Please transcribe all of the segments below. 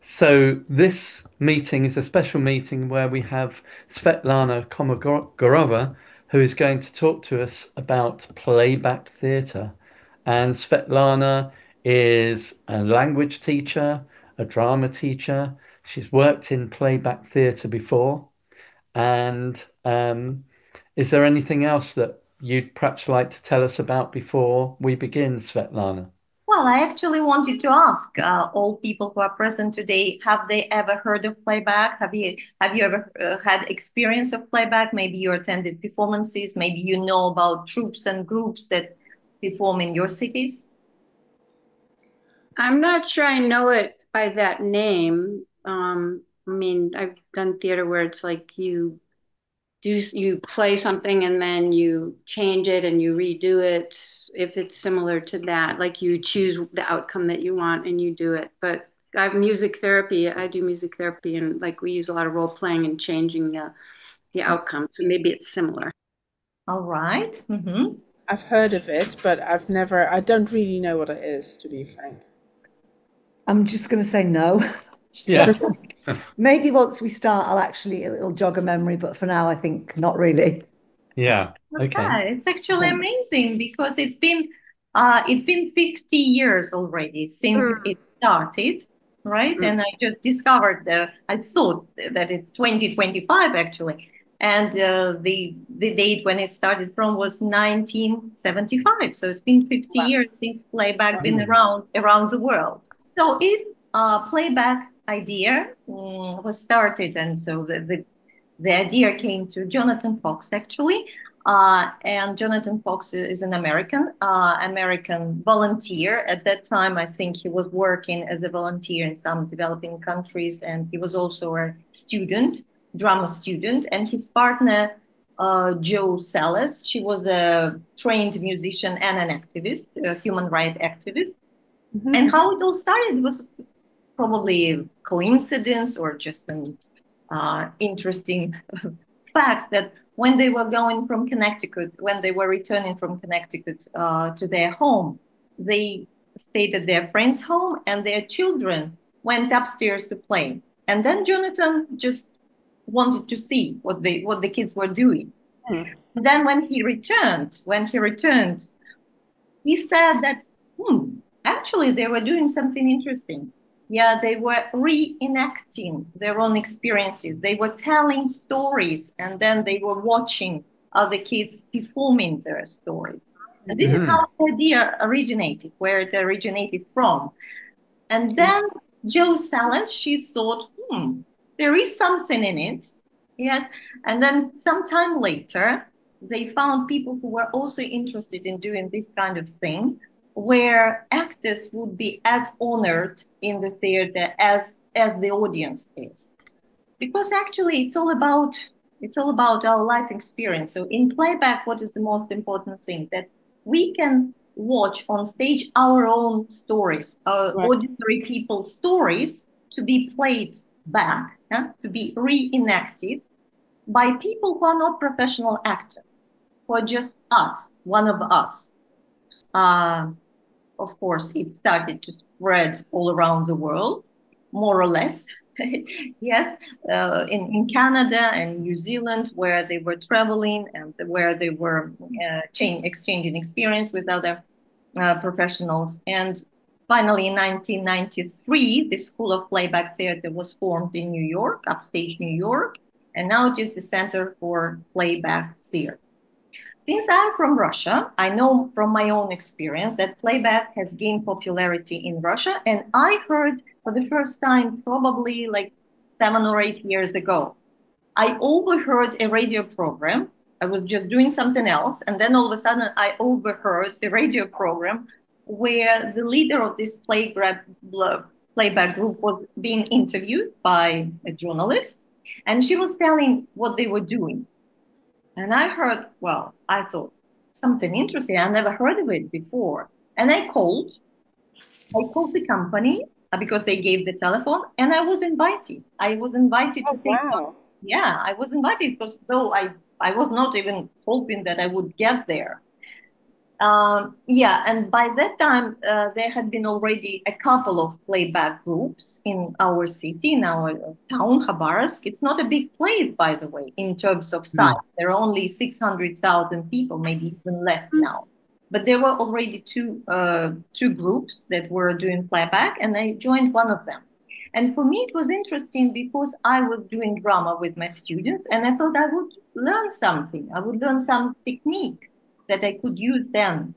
So this meeting is a special meeting where we have Svetlana Komogorova, who is going to talk to us about playback theatre. And Svetlana is a language teacher, a drama teacher. She's worked in playback theatre before. And is there anything else that you'd perhaps like to tell us about before we begin, Svetlana? Well, I actually wanted to ask all people who are present today, have they ever heard of playback? Have you ever had experience of playback? Maybe you attended performances, maybe you know about troops and groups that perform in your cities. I'm not sure I know it by that name. I mean, I've done theater where it's like you play something and then you change it and you redo it if it's similar to that. Like you choose the outcome that you want and you do it. But I've music therapy. I do music therapy and like we use a lot of role playing and changing the outcome. So maybe it's similar. All right. Mm-hmm. I've heard of it, but I don't really know what it is, to be frank. I'm just going to say no. Yeah. Maybe once we start, it'll jog a memory, but for now, I think not really. Yeah. Okay. Okay, it's actually amazing because it's been 50 years already since Mm. it started, right? And I just discovered I thought that it's 2025 actually, and the date when it started from was 1975. So it's been 50 Wow. years since playback been Mm. around the world. So it playback idea was started, and so the idea came to Jonathan Fox actually. And Jonathan Fox is an American volunteer. At that time, I think he was working as a volunteer in some developing countries, and he was also a student, drama student. And his partner, Jo Salas, she was a trained musician and an activist, a human rights activist. Mhm. And how it all started was probably a coincidence or just an interesting fact that when they were going from Connecticut, when they were returning from Connecticut to their home, they stayed at their friend's home and their children went upstairs to play. And then Jonathan just wanted to see what the kids were doing. Hmm. And then when he returned, he said that, actually, they were doing something interesting. Yeah, they were reenacting their own experiences. They were telling stories, and then they were watching other kids performing their stories. And this is Mm. how the idea originated, where it originated from. And then Joe Salas, she thought, there is something in it. Yes. And then sometime later, they found people who were also interested in doing this kind of thing, where actors would be as honored in the theater as the audience is. Because actually it's all about our life experience. So in playback, what is the most important thing? That we can watch on stage our own stories, our Right. ordinary people's stories to be played back, to be reenacted by people who are not professional actors, who are just us, one of us. Uh, of course, it started to spread all around the world, more or less. Yes, in Canada and New Zealand, where they were traveling and where they were exchanging experience with other professionals. And finally, in 1993, the School of Playback Theater was formed in New York, upstate New York, and now it is the Center for Playback Theater. Since I'm from Russia, I know from my own experience that playback has gained popularity in Russia. And I heard for the first time, probably like 7 or 8 years ago, I overheard a radio program. I was just doing something else. And then all of a sudden, I overheard the radio program where the leader of this playback group was being interviewed by a journalist. And she was telling what they were doing. And I heard, well, I thought something interesting. I never heard of it before. And I called the company because they gave the telephone and I was invited. I was invited to Oh, take part. wow. Yeah, I was invited because though I was not even hoping that I would get there. Yeah, and by that time, there had been already a couple of playback groups in our city, in our town, Khabarovsk. It's not a big place, by the way, in terms of size. There are only 600,000 people, maybe even less now. But there were already two groups that were doing playback, and I joined one of them. And for me, it was interesting because I was doing drama with my students, and I thought I would learn something. I would learn some technique that I could use then,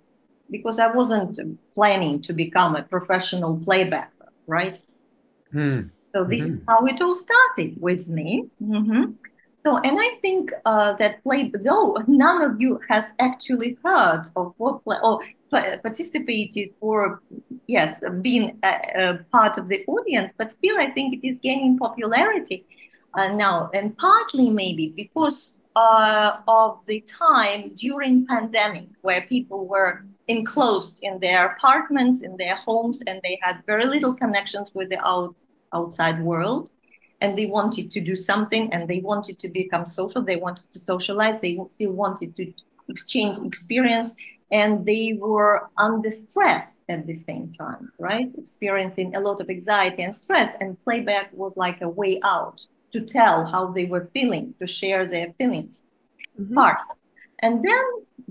because I wasn't planning to become a professional playbacker, right? So this is how it all started with me. So, and I think that though none of you has actually heard of what or participated or yes, been a part of the audience, but still I think it is gaining popularity now, and partly maybe because of the time during pandemic where people were enclosed in their apartments, in their homes, and they had very little connections with the outside world, and they wanted to do something, and they wanted to become social, they wanted to socialize, they still wanted to exchange experience, and they were under stress at the same time, right? Experiencing a lot of anxiety and stress, and playback was like a way out to tell how they were feeling, to share their feelings. Part. And then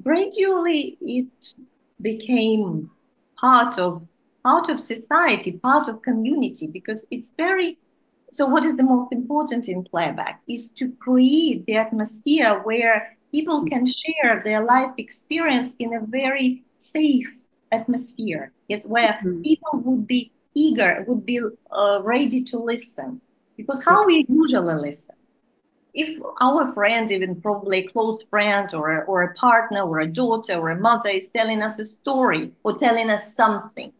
gradually it became part of society, part of community, because it's very. So what is the most important in playback is to create the atmosphere where people can share their life experience in a very safe atmosphere. Yes, where people would be eager, would be ready to listen. Because how we usually listen? If our friend, even probably a close friend or a partner or a daughter or a mother is telling us a story or telling us something,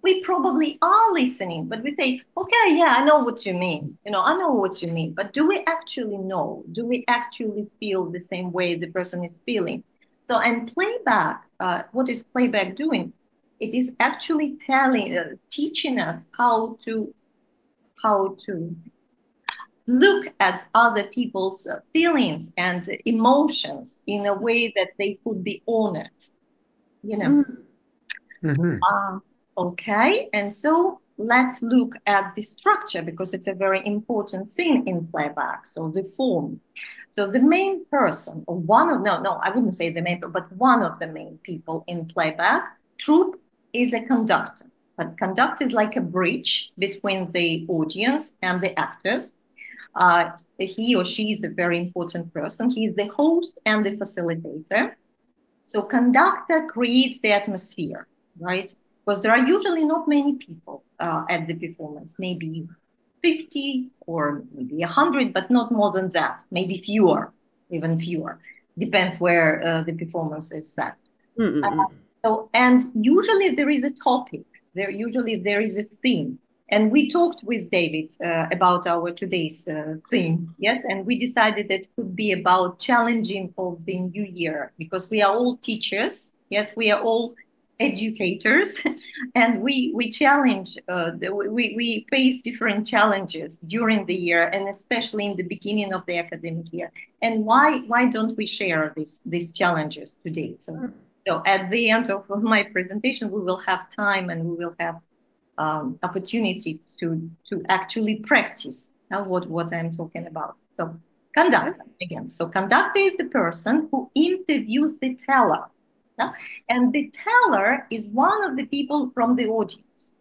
we probably are listening, but we say, okay, yeah, I know what you mean. I know what you mean. But do we actually know? Do we actually feel the same way the person is feeling? So, and playback, what is playback doing? It is actually teaching us how to look at other people's feelings and emotions in a way that they could be honored, Okay, and so let's look at the structure, because it's a very important thing in playback. So the form. So the main person, or I wouldn't say the main, but one of the main people in playback troupe is a conductor. But conductor is like a bridge between the audience and the actors. He or she is a very important person. He is the host and the facilitator. So conductor creates the atmosphere, right? Because there are usually not many people at the performance, maybe 50 or maybe 100, but not more than that, maybe fewer, even fewer. Depends where the performance is set. And usually there is a topic, there is a theme. And we talked with David about our today's theme, yes, and we decided that it could be about challenging of the new year, because we are all teachers, yes, we are all educators, and we challenge, we face different challenges during the year, and especially in the beginning of the academic year. And why don't we share these challenges today? So at the end of my presentation, we will have time and we will have opportunity to actually practice what I'm talking about. So conductor again. So conductor is the person who interviews the teller. And the teller is one of the people from the audience.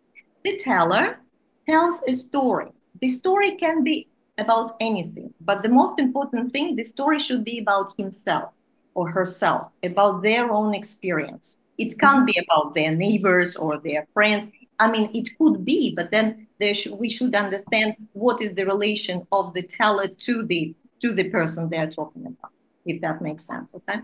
The teller tells a story. The story can be about anything, but the most important thing, the story should be about himself or herself, about their own experience. It can't be about their neighbors or their friends. I mean, it could be, but then we should understand what is the relation of the teller to the person they're talking about, if that makes sense, okay?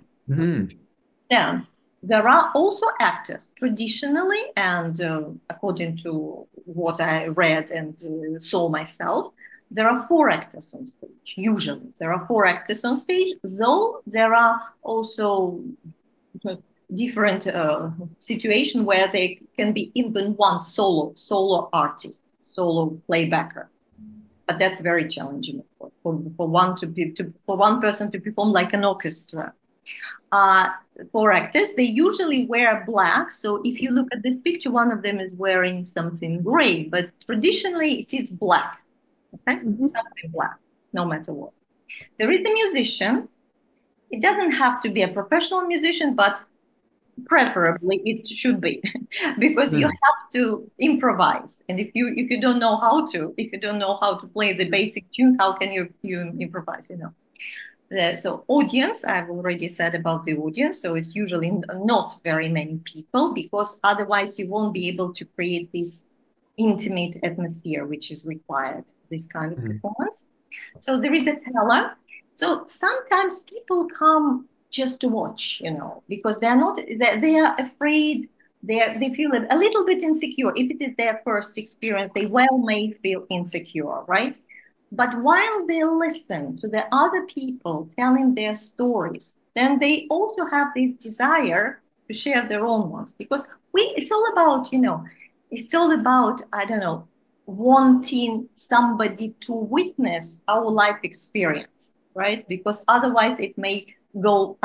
Then there are also actors traditionally, and according to what I read and saw myself, there are 4 actors on stage. Usually there are 4 actors on stage, though there are also different situation where they can be even one solo artist, solo playbacker. But that's very challenging, of course, for one person to perform like an orchestra. For actors, they usually wear black. So if you look at this picture, one of them is wearing something gray, but traditionally it is black. Okay, something black, no matter what. There is a musician. It doesn't have to be a professional musician, but preferably it should be because you have to improvise. And if you don't know how to, if you don't know how to play the basic tunes, how can you improvise? You know. So audience, I've already said about the audience. So it's usually not very many people because otherwise you won't be able to create this intimate atmosphere which is required for this kind of performance. So there is a teller. So sometimes people come just to watch, you know, because they are afraid, they feel a little bit insecure. If it is their first experience, they well may feel insecure, right? But while they listen to the other people telling their stories, then they also have this desire to share their own ones because it's all about, you know, it's all about, I don't know, wanting somebody to witness our life experience, right? Because otherwise it may go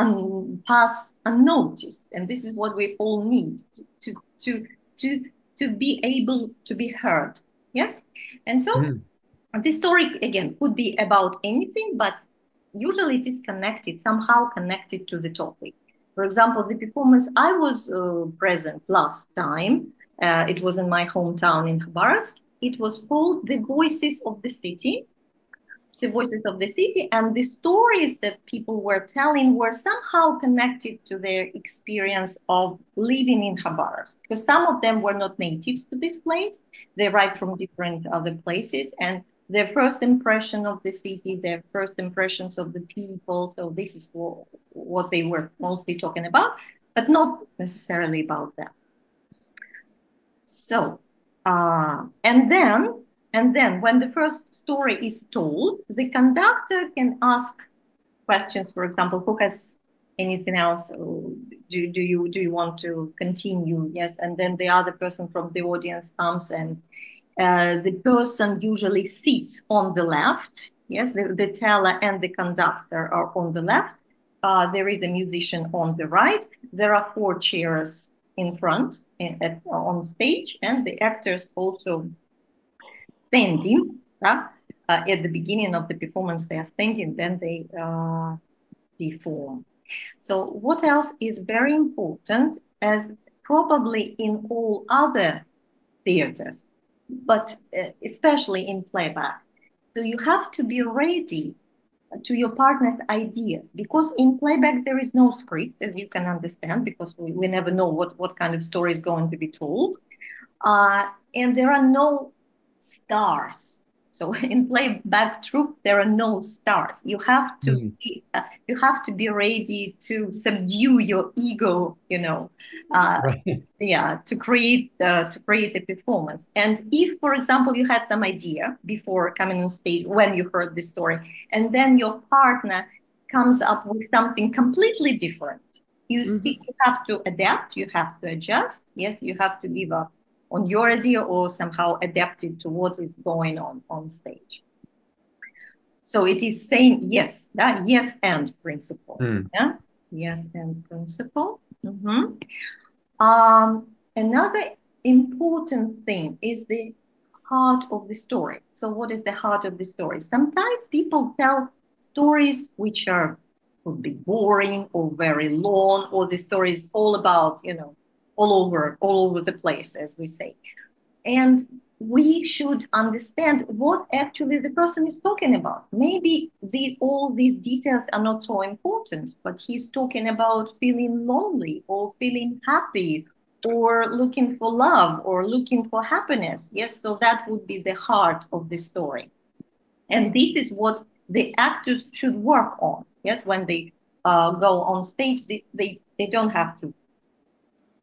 pass unnoticed. And this is what we all need to be able to be heard. Yes. And so the story, again, could be about anything, but usually it is connected, somehow connected to the topic. For example, the performance I was present last time, it was in my hometown in Khabarovsk. It was called The Voices of the City. The Voices of the City, and the stories that people were telling were somehow connected to their experience of living in Khabarovsk, because some of them were not natives to this place. They arrived from different other places, and their first impression of the city, their first impressions of the people. So this is what they were mostly talking about, but not necessarily about them. So, and then when the first story is told, the conductor can ask questions, for example, who has anything else? Do you want to continue? Yes. And then the other person from the audience comes, and the person usually sits on the left. Yes, the teller and the conductor are on the left. There is a musician on the right. There are 4 chairs in front on stage, and the actors also standing. At the beginning of the performance, they are standing, then they perform. So what else is very important, as probably in all other theaters, but especially in playback, so you have to be ready to your partner's ideas, because in playback there is no script, as you can understand, because we never know what kind of story is going to be told, and there are no stars. So in playback troupe, there are no stars. You have to be ready to subdue your ego, you know, to create a performance. And if, for example, you had some idea before coming on stage when you heard the story, and then your partner comes up with something completely different, you have to adapt, you have to adjust. Yes, you have to give up on your idea or somehow adapt it to what is going on stage. So it is saying yes, that yes and principle. Yeah, yes and principle. Another important thing is the heart of the story. So what is the heart of the story? Sometimes people tell stories which could be boring or very long, or the story is all about, you know, all over the place, as we say. And we should understand what actually the person is talking about. Maybe all these details are not so important, but he's talking about feeling lonely or feeling happy or looking for love or looking for happiness. Yes, so that would be the heart of the story. And this is what the actors should work on. Yes, when they go on stage, they don't have to,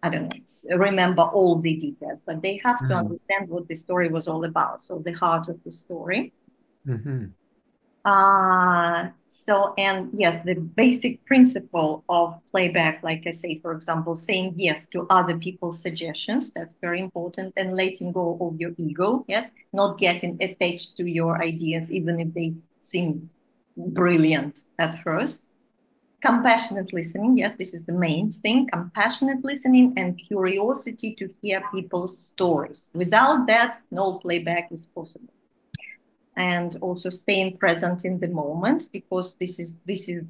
I don't know, remember all the details, but they have to understand what the story was all about. So the heart of the story. And yes, the basic principle of playback, like I say, for example, saying yes to other people's suggestions, that's very important, and letting go of your ego, yes, not getting attached to your ideas, even if they seem brilliant at first. compassionate listening. Yes, this is the main thing, compassionate listening and curiosity to hear people's stories. Without that, no playback is possible. And also staying present in the moment, because this is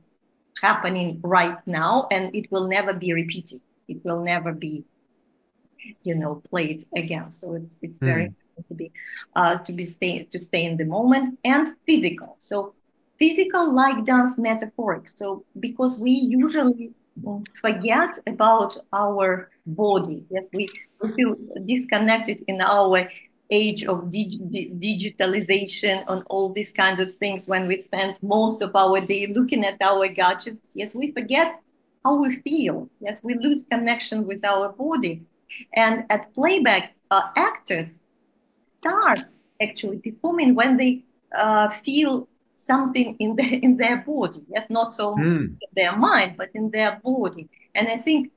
happening right now, and it will never be repeated. It will never be, played again. So it's very important to stay in the moment. And physical. So physical, like dance, metaphoric. So because we usually forget about our body. Yes, we feel disconnected in our age of digitalization on all these kinds of things, when we spend most of our day looking at our gadgets. Yes, we forget how we feel. Yes, we lose connection with our body. And at playback, actors start actually performing when they feel something in their body. Yes, not so much in their mind, but in their body. And I think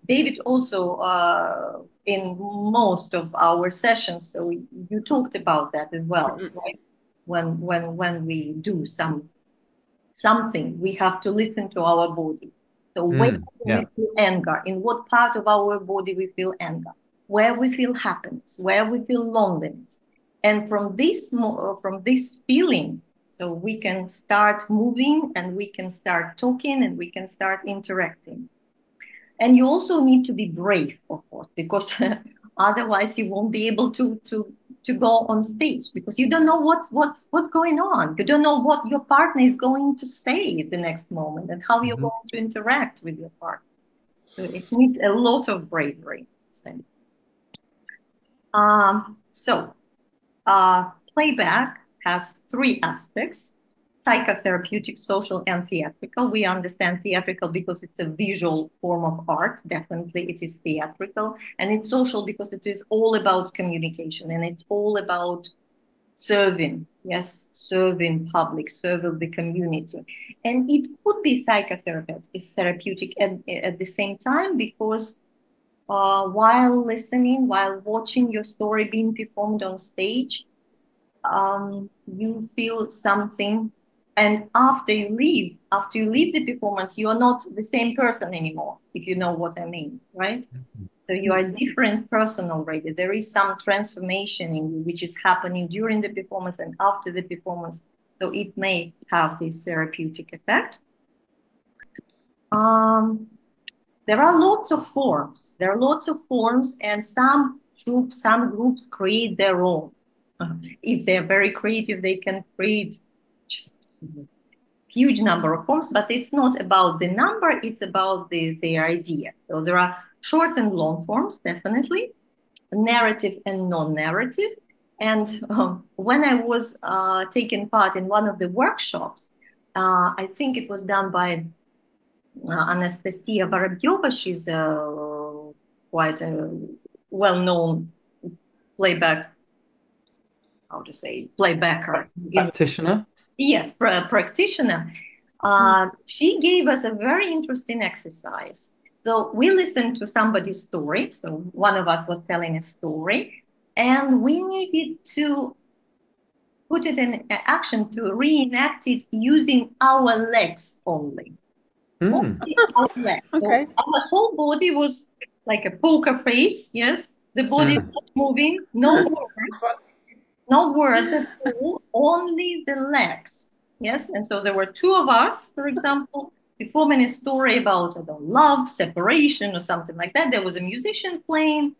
David also in most of our sessions, so you talked about that as well, right? When we do something, we have to listen to our body. So where do we feel anger? In what part of our body we feel anger? Where we feel happiness? Where we feel loneliness? And from this feeling, so we can start moving, and we can start talking, and we can start interacting. And you also need to be brave, of course, because otherwise you won't be able to go on stage, because you don't know what's going on. You don't know what your partner is going to say the next moment, and how you're going to interact with your partner. So it needs a lot of bravery. Playback has three aspects: psychotherapeutic, social, and theatrical. We understand theatrical because it's a visual form of art. Definitely it is theatrical. And it's social because it is all about communication, and it's all about serving. Yes, serving public, serving the community. And it could be therapeutic at the same time, because while listening, while watching your story being performed on stage, you feel something, and after you leave the performance, you are not the same person anymore, if you know what I mean, right? So you are a different person already. There is some transformation in you which is happening during the performance and after the performance. So it may have this therapeutic effect. There are lots of forms. And some groups create their own. If they're very creative, they can create just a huge number of forms, but it's not about the number, it's about the idea. So there are short and long forms, definitely, narrative and non-narrative. And when I was taking part in one of the workshops, I think it was done by Anastasia Vorobyova. She's quite a well-known playbacker. Practitioner? Yes, practitioner. She gave us a very interesting exercise. So we listened to somebody's story. So one of us was telling a story, and we needed to put it in action, to reenact it using our legs only. Only our legs. Okay. So our whole body was like a poker face. Yes, the body is not moving, no words at all, only the legs. Yes, and so there were two of us, for example, performing a story about love, separation, or something like that. There was a musician playing.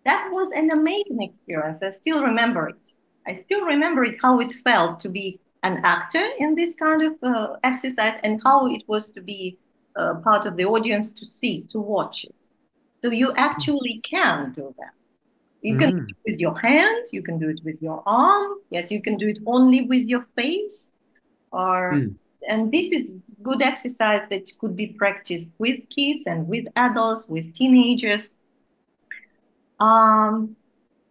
That was an amazing experience. I still remember it, how it felt to be an actor in this kind of exercise, and how it was to be part of the audience, to watch it. So you actually can do that. You can do it with your hand, you can do it with your arm. Yes, you can do it only with your face. And this is good exercise that could be practiced with kids and with adults, with teenagers.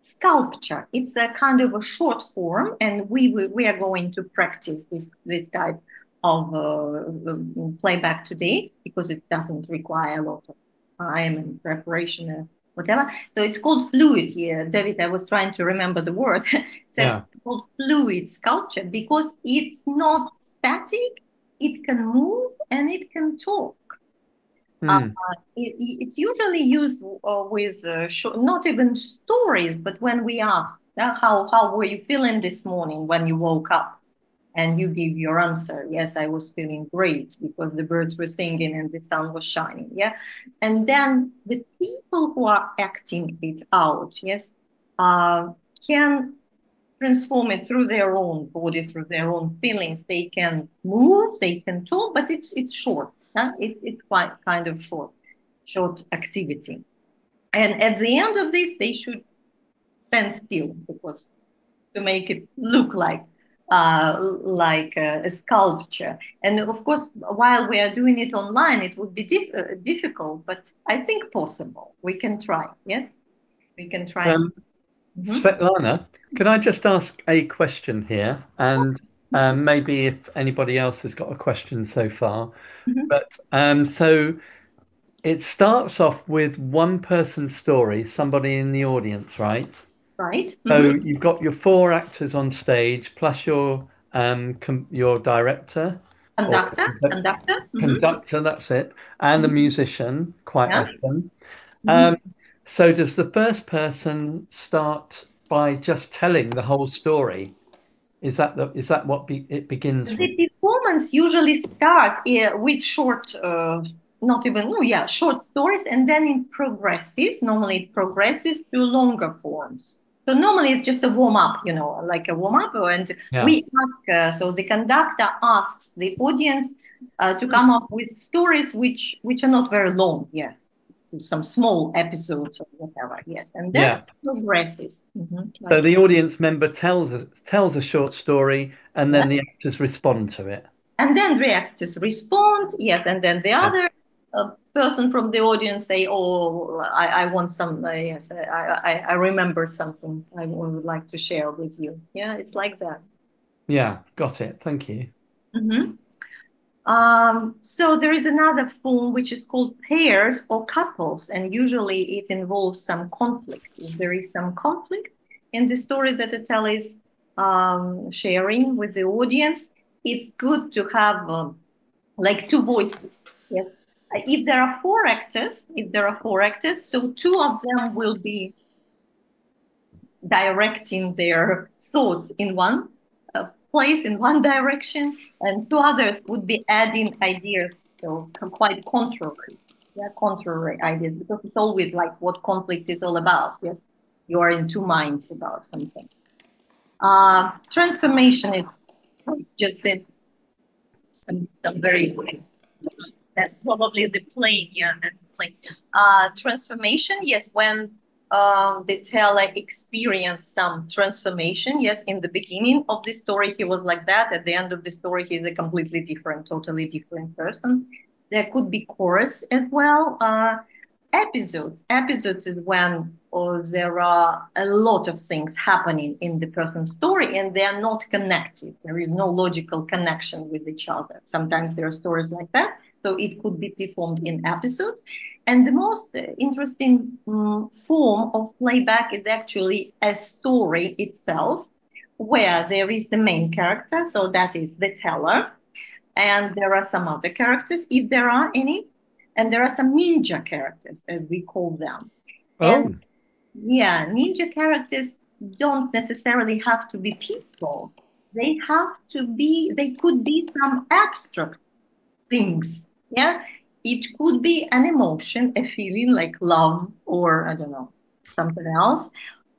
Sculpture, it's a kind of a short form, and we are going to practice this type of playback today, because it doesn't require a lot of time and preparation and whatever. So it's called fluid here. David, I was trying to remember the word. It's called fluid sculpture, because it's not static, it can move and it can talk. Mm. It's usually used with not even stories, but when we ask, how were you feeling this morning when you woke up? And you give your answer. Yes, I was feeling great because the birds were singing and the sun was shining. Yeah. And then the people who are acting it out, yes, can transform it through their own bodies, through their own feelings. They can move, they can talk, but it's short. It's quite kind of short activity. And at the end of this, they should stand still because to make it look like a sculpture. And of course, while we are doing it online, it would be difficult, but I think possible. We can try. Yes, we can try. Svetlana, can I just ask a question here? And maybe if anybody else has got a question so far. But so it starts off with one person's story, somebody in the audience, right? Right. So you've got your four actors on stage plus your director or conductor, that's it, and a musician quite Yeah. often. So does the first person start by just telling the whole story? Is that what it begins with? The performance usually starts with short, not even, no, yeah, short stories, and then it progresses. Normally, it progresses to longer forms. So normally it's just a warm up, like a warm up, and we ask. So the conductor asks the audience to come up with stories which are not very long. Yes, so some small episodes or whatever. Yes, and then it progresses. So the audience member tells a short story, and then the actors respond to it. And then the actors respond, yes, and then the other person from the audience say, "Oh, I want some. Yes, I remember something I would like to share with you." Yeah, it's like that. Yeah, got it. Thank you. So there is another form which is called pairs or couples, and usually it involves some conflict. If there is some conflict in the story that the teller is sharing with the audience, it's good to have like two voices. Yes. If there are four actors, so two of them will be directing their thoughts in one place, in one direction, and two others would be adding ideas, so quite contrary ideas, because it's always like what conflict is all about. Yes, you are in two minds about something. Transformation is just some very that's probably the plane. Yeah, that's the plane. Transformation, yes, when the teller experienced some transformation. Yes, in the beginning of the story, he was like that. At the end of the story, he's a completely different, totally different person. There could be chorus as well. Episodes is when there are a lot of things happening in the person's story and they are not connected. There is no logical connection with each other. Sometimes there are stories like that. So it could be performed in episodes. And the most interesting form of playback is actually a story itself, where there is the main character, so that is the teller, and there are some other characters, if there are any, and there are some ninja characters, as we call them. And yeah, ninja characters don't necessarily have to be people. They could be some abstract things. Yeah, it could be an emotion, a feeling like love, or I don't know, something else,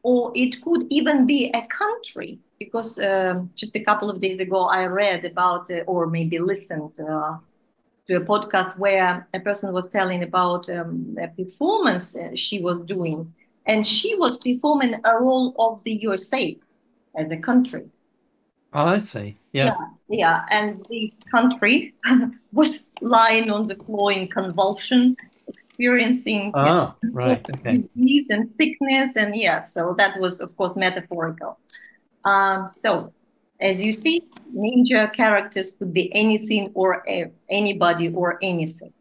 or it could even be a country. Because just a couple of days ago, I read about, or maybe listened to a podcast where a person was telling about a performance she was doing, and she was performing a role of the USA as a country. Oh, I see. Yeah, and the country was lying on the floor in convulsion, experiencing disease and sickness, and so that was, of course, metaphorical. So, as you see, ninja characters could be anything or anybody or anything.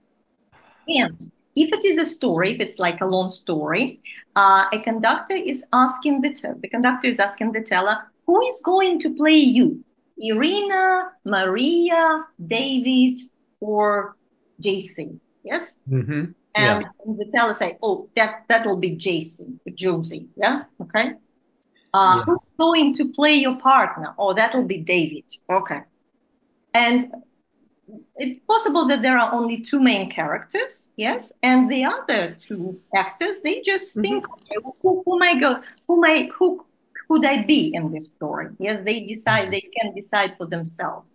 And if it is a story, if it's like a long story, a conductor is asking the conductor is asking the teller, who is going to play you? Irina, Maria, David, or JC. Yes? Mm-hmm. And Yeah. the teller say, oh, that will be JC, Josie. Yeah? Okay. Yeah. Who's going to play your partner? Oh, that will be David. Okay. And it's possible that there are only two main characters, yes, and the other two actors, they just think, okay, who might go, who could I be in this story? Yes, they decide, they can decide for themselves.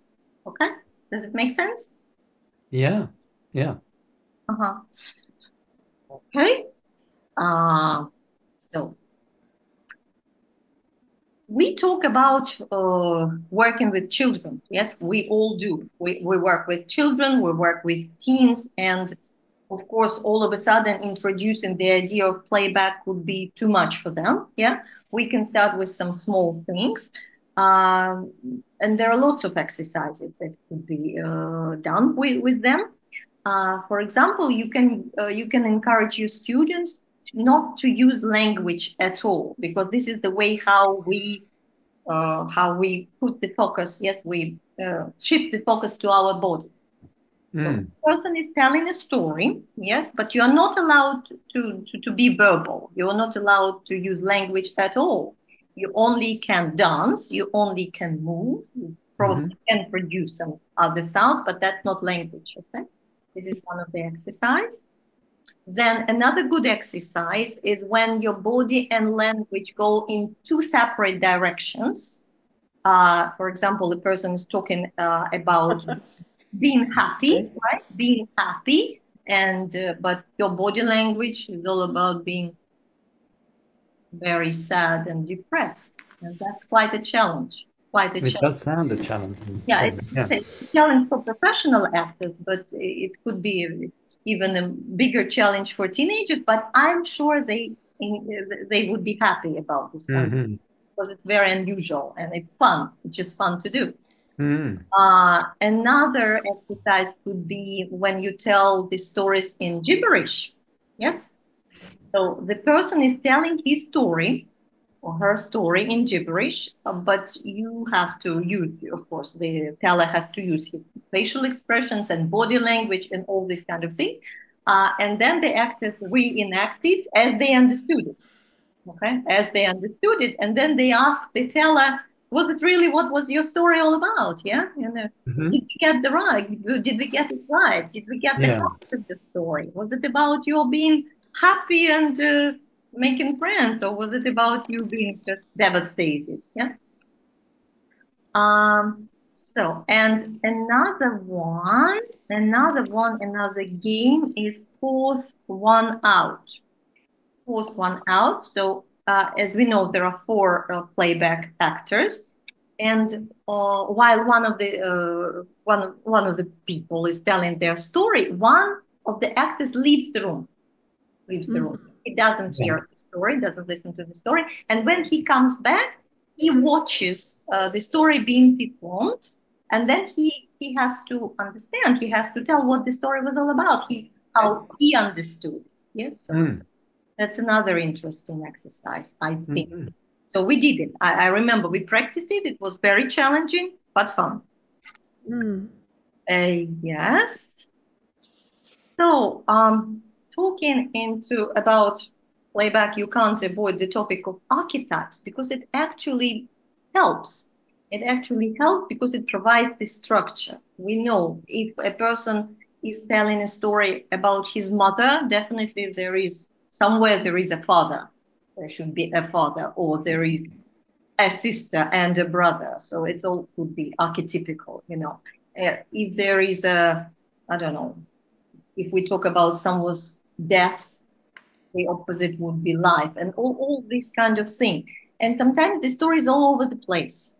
Okay, does it make sense? Yeah. Yeah. Uh-huh. Okay. So we talk about working with children. Yes, we all do. We work with children, we work with teens, and of course, all of a sudden introducing the idea of playback would be too much for them. Yeah, we can start with some small things. And there are lots of exercises that could be done with them. For example, you can encourage your students not to use language at all, because this is the way how we put the focus. Yes, we shift the focus to our body. So Mm. the person is telling a story, yes, but you are not allowed to be verbal. You are not allowed to use language at all. You only can dance, you only can move, you Mm-hmm. probably can produce some other sounds, but that's not language, okay? This is one of the exercise. Then another good exercise is when your body and language go in two separate directions. For example, the person is talking about being happy, right? Being happy, and but your body language is all about being very sad and depressed, and that's quite a challenge. Quite a It challenge. does sound a challenge. Yeah, Yeah. it's a challenge for professional actors, but it could be even a bigger challenge for teenagers. But I'm sure they would be happy about this kind of, Mm-hmm. because it's very unusual and it's fun. It's just fun to do. Mm. Another exercise could be when you tell the stories in gibberish. Yes. So the person is telling his story or her story in gibberish, but you have to use, of course, the teller has to use his facial expressions and body language and all this kind of thing. And then the actors reenact it as they understood it. Okay, as they understood it, and then they asked the teller, "Was it really what was your story all about?" Yeah, Mm-hmm. did we get the right? Did we get it right? Did we get the Yeah. heart of the story? Was it about you being happy and making friends, or was it about you being just devastated? Yeah. So another game is force one out. Force one out. So as we know, there are four playback actors, and while one of the people is telling their story, one of the actors leaves the room. Leaves the room. He doesn't Yeah. hear the story, doesn't listen to the story, and when he comes back, he watches the story being performed, and then he has to understand. He has to tell what the story was all about. How he understood. Yes. So Mm. that's another interesting exercise, I think. Mm-hmm. So we did it. I remember we practiced it. It was very challenging, but fun. Yes. So, talking into about playback, you can't avoid the topic of archetypes because it actually helps. It actually helps because it provides the structure. We know if a person is telling a story about his mother, definitely there is a father. There should be a father, or there is a sister and a brother. So it all could be archetypical. If there is I don't know, if we talk about someone's death, the opposite would be life, and all this kind of thing. And sometimes the story is all over the place.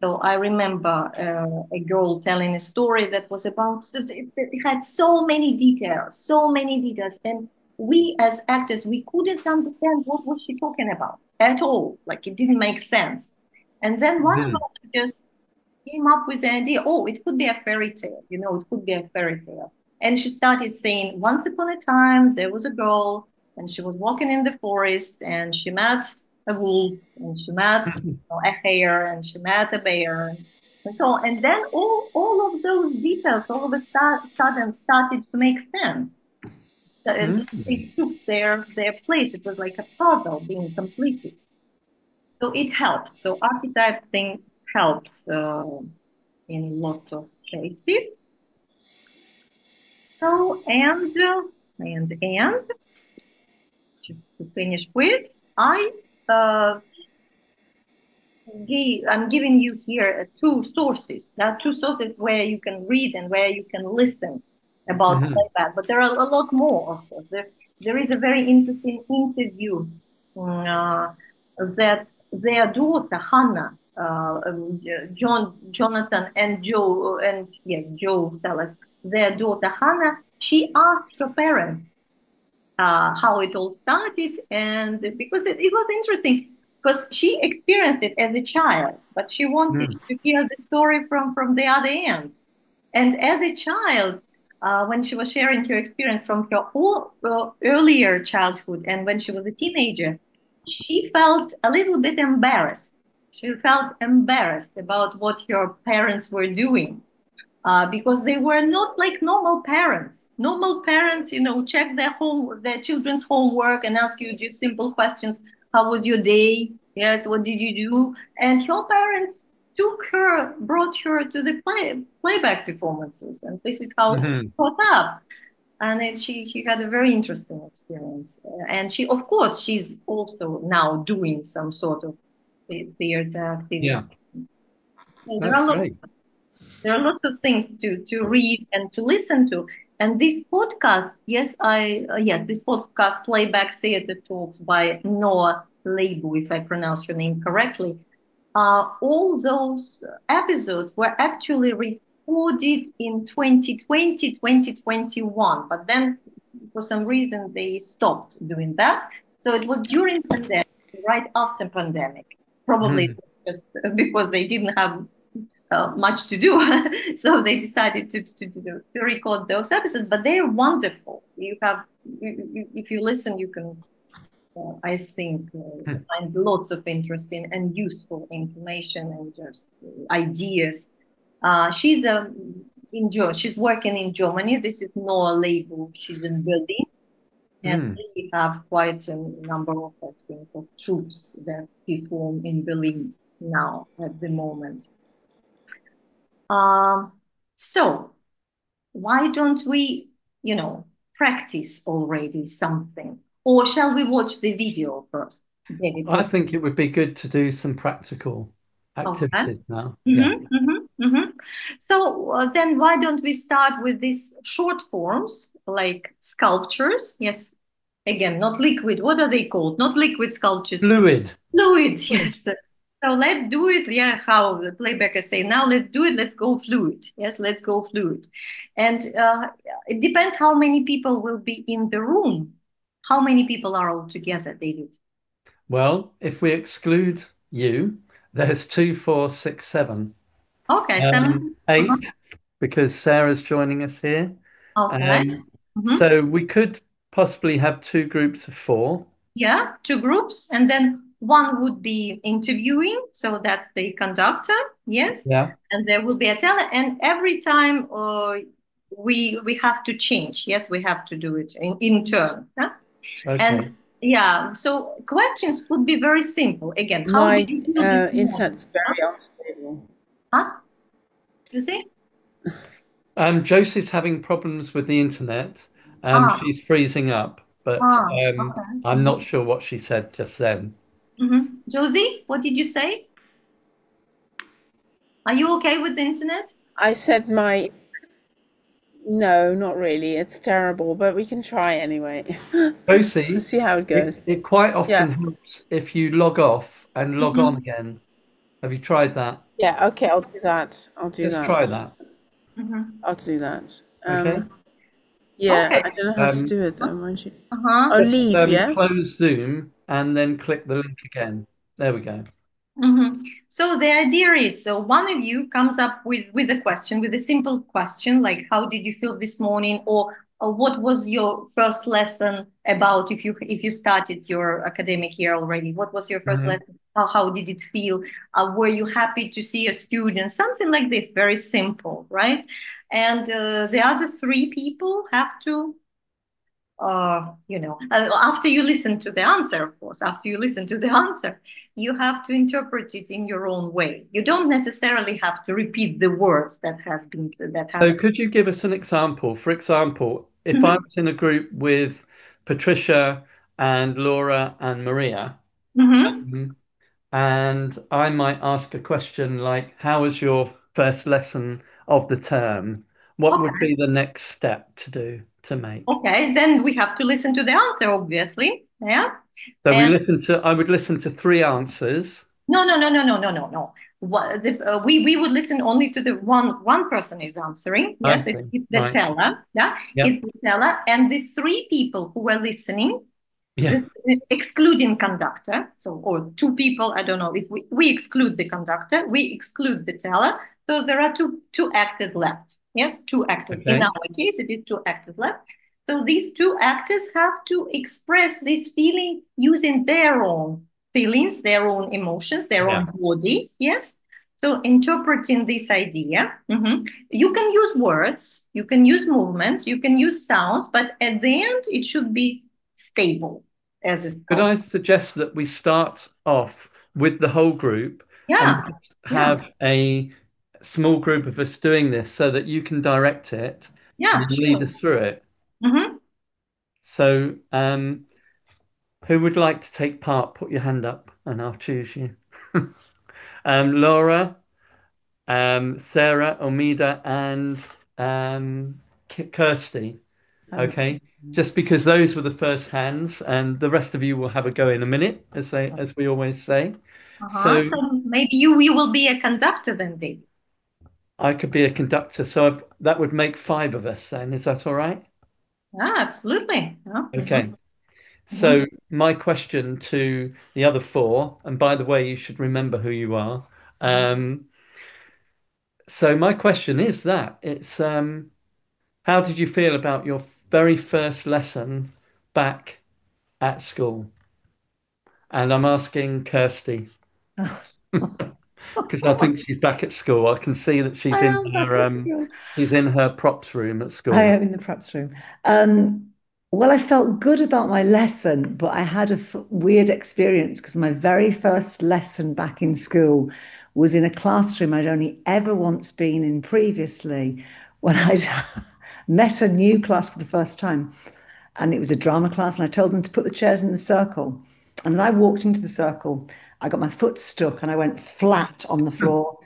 So I remember a girl telling a story that was about, it had so many details. And we as actors, we couldn't understand what was she talking about at all. Like it didn't make sense. And then one of Mm-hmm. us just came up with the idea, oh, it could be a fairy tale, it could be a fairy tale. And she started saying, once upon a time, there was a girl, and she was walking in the forest, and she met a wolf, and she met a hare, and she met a bear. So, and then all of those details all of a sudden started to make sense. So they took their place. It was like a puzzle being completed. So it helps. So archetype thing helps in lots of cases. So and just to finish with, uh, I'm giving you here two sources. There are two sources where you can read and where you can listen about playback, but there are a lot more, of course. There is a very interesting interview that their daughter, Hannah, Jonathan and Joe, Joe Sellers, their daughter, Hannah, she asked her parents how it all started, and because it was interesting, because she experienced it as a child, but she wanted to hear the story from the other end. And as a child, when she was sharing her experience from her earlier childhood and when she was a teenager, she felt a little bit embarrassed. She felt embarrassed about what her parents were doing because they were not like normal parents. Normal parents, check their children's homework and ask you just simple questions. How was your day? Yes, what did you do? And her parents brought her to the playback performances, and this is how she brought up. And she had a very interesting experience. And of course, she's also now doing some sort of theater activity. Yeah, So there are lots of things to read and to listen to. And this podcast, this podcast, Playback Theatre Talks by Noah Leibu, if I pronounce your name correctly, all those episodes were actually recorded in 2020, 2021, but then for some reason they stopped doing that. So it was during pandemic, right after pandemic, probably just because they didn't have much to do. So they decided to record those episodes, but they're wonderful. If you listen, you can, I think, find lots of interesting and useful information and just ideas. She's she's working in Germany. This is Noah Label. She's in Berlin. And we have quite a number of, I think, of troops that perform in Berlin now at the moment. So why don't we, practice already something? Or shall we watch the video first, David? I think it would be good to do some practical activities now. So then why don't we start with these short forms like sculptures? Yes, again, not liquid. What are they called? Not liquid sculptures. Fluid. Fluid, yes. So let's do it. Yeah, how the playbackers say, now let's do it. Let's go fluid. Yes, let's go fluid. And it depends how many people will be in the room. How many people are all together, David? Well, if we exclude you, there's 2, 4, 6, 7. Okay, 7. 8, because Sarah's joining us here. Okay. So we could possibly have 2 groups of 4. Yeah, 2 groups, and then one would be interviewing, so that's the conductor, yes. Yeah. And there will be a teller, and every time we have to change. Yes, we have to do it in turn. Huh? Okay. And yeah, so questions would be very simple. Again, how My did you do this internet's very unstable. Huh? You see? Josie's having problems with the internet. She's freezing up, but Okay. I'm not sure what she said just then. Josie, what did you say? Are you okay with the internet? I said no, not really. It's terrible, but we can try anyway. Josie, Let's see how it goes. It quite often helps if you log off and log on again. Have you tried that? Yeah, okay, I'll do that. Let's try that. I'll do that. Okay. Yeah, Okay. I don't know how to do it though, mind you. Let's, leave, yeah? close Zoom and then click the link again. There we go. So the idea is, so one of you comes up with a question, with a simple question, like how did you feel this morning, or what was your first lesson about if you started your academic year already? What was your first lesson? How did it feel? Were you happy to see a student? Something like this, very simple, right? And the other three people have to after you listen to the answer, of course, after you listen to the answer, you have to interpret it in your own way. You don't necessarily have to repeat the words that has been that have. So could you give us an example? For example, if I was in a group with Patricia and Laura and Maria, um, and I might ask a question like, how was your first lesson of the term? What would Okay. be the next step to do to make? Okay, then we have to listen to the answer, obviously. Yeah. So And I would listen to three answers. no. We would listen only to the one person is answering. I Yes, see. it's the Right. teller. Yeah, Yep. it's the teller, and the three people who were listening, Yeah. this excluding conductor. So, or two people. I don't know if we exclude the conductor, we exclude the teller. So there are two actors left. Yes, two actors. In Okay. our case, it is two actors left. So these two actors have to express this feeling using their own feelings, their own emotions, their Yeah. own body. Yes. So interpreting this idea, you can use words, you can use movements, you can use sounds, but at the end, it should be stable as a Could sculpture. I suggest that we start off with the whole group and Yeah, just yeah, have a small group of us doing this so that you can direct it and yeah, lead sure. us through it? Hmm. So, who would like to take part? Put your hand up and I'll choose you. Laura, Sarah, Omida, and Kirsty. Um, Okay, just because those were the first hands, and the rest of you will have a go in a minute, as we always say. Uh-huh. So So maybe you will be a conductor then, David. I could be a conductor, so that would make five of us then. Is that all right? Yeah, absolutely. Yeah. Okay. Hmm. So my question to the other four, and by the way, you should remember who you are. Um, so my question is that it's how did you feel about your very first lesson back at school? And I'm asking Kirsty because I think she's back at school. I can see that I am back at school. she's in her props room at I school. am in the preps room. Well, I felt good about my lesson, but I had a weird experience because my very first lesson back in school was in a classroom I'd only ever once been in previously when I'd met a new class for the first time. And it was a drama class, and I told them to put the chairs in the circle. And as I walked into the circle, I got my foot stuck and I went flat on the floor.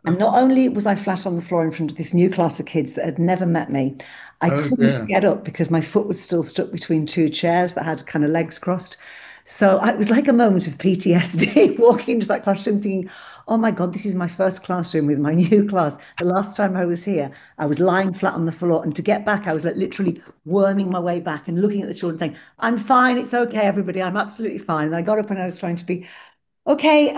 And not only was I flat on the floor in front of this new class of kids that had never met me, I Oh couldn't dear. get up because my foot was still stuck between two chairs that had kind of legs crossed. So it was like a moment of PTSD walking into that classroom thinking, oh my God, this is my first classroom with my new class. The last time I was here, I was lying flat on the floor. And to get back, I was like literally worming my way back and looking at the children saying, I'm fine. It's okay, everybody. I'm absolutely fine. And I got up and I was trying to be okay,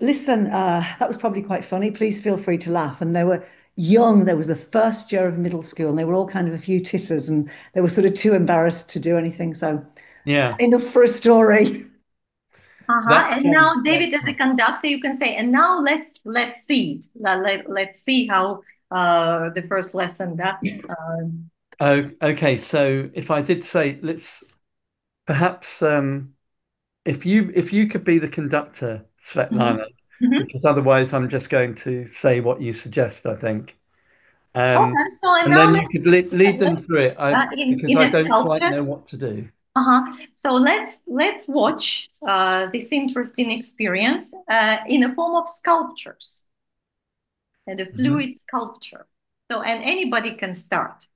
listen, that was probably quite funny. Please feel free to laugh. And they were young. There was the first year of middle school, and they were all kind of a few titters, and they were sort of too embarrassed to do anything. So Yeah, enough for a story. Uh-huh. that And sounds now, quite David, as a fun. conductor, you can say, and now let's see it. Let's see how the first lesson that Oh, okay. So if I did say, let's perhaps if you could be the conductor, Mhm. Svetlana, Mhm. because otherwise I'm just going to say what you suggest, I think. Okay, so and And now then you could lead them through it, because in I a don't quite sculpture. know what to do. Uh-huh. So let's watch this interesting experience in a form of sculptures and a Mhm. fluid sculpture. So and anybody can start.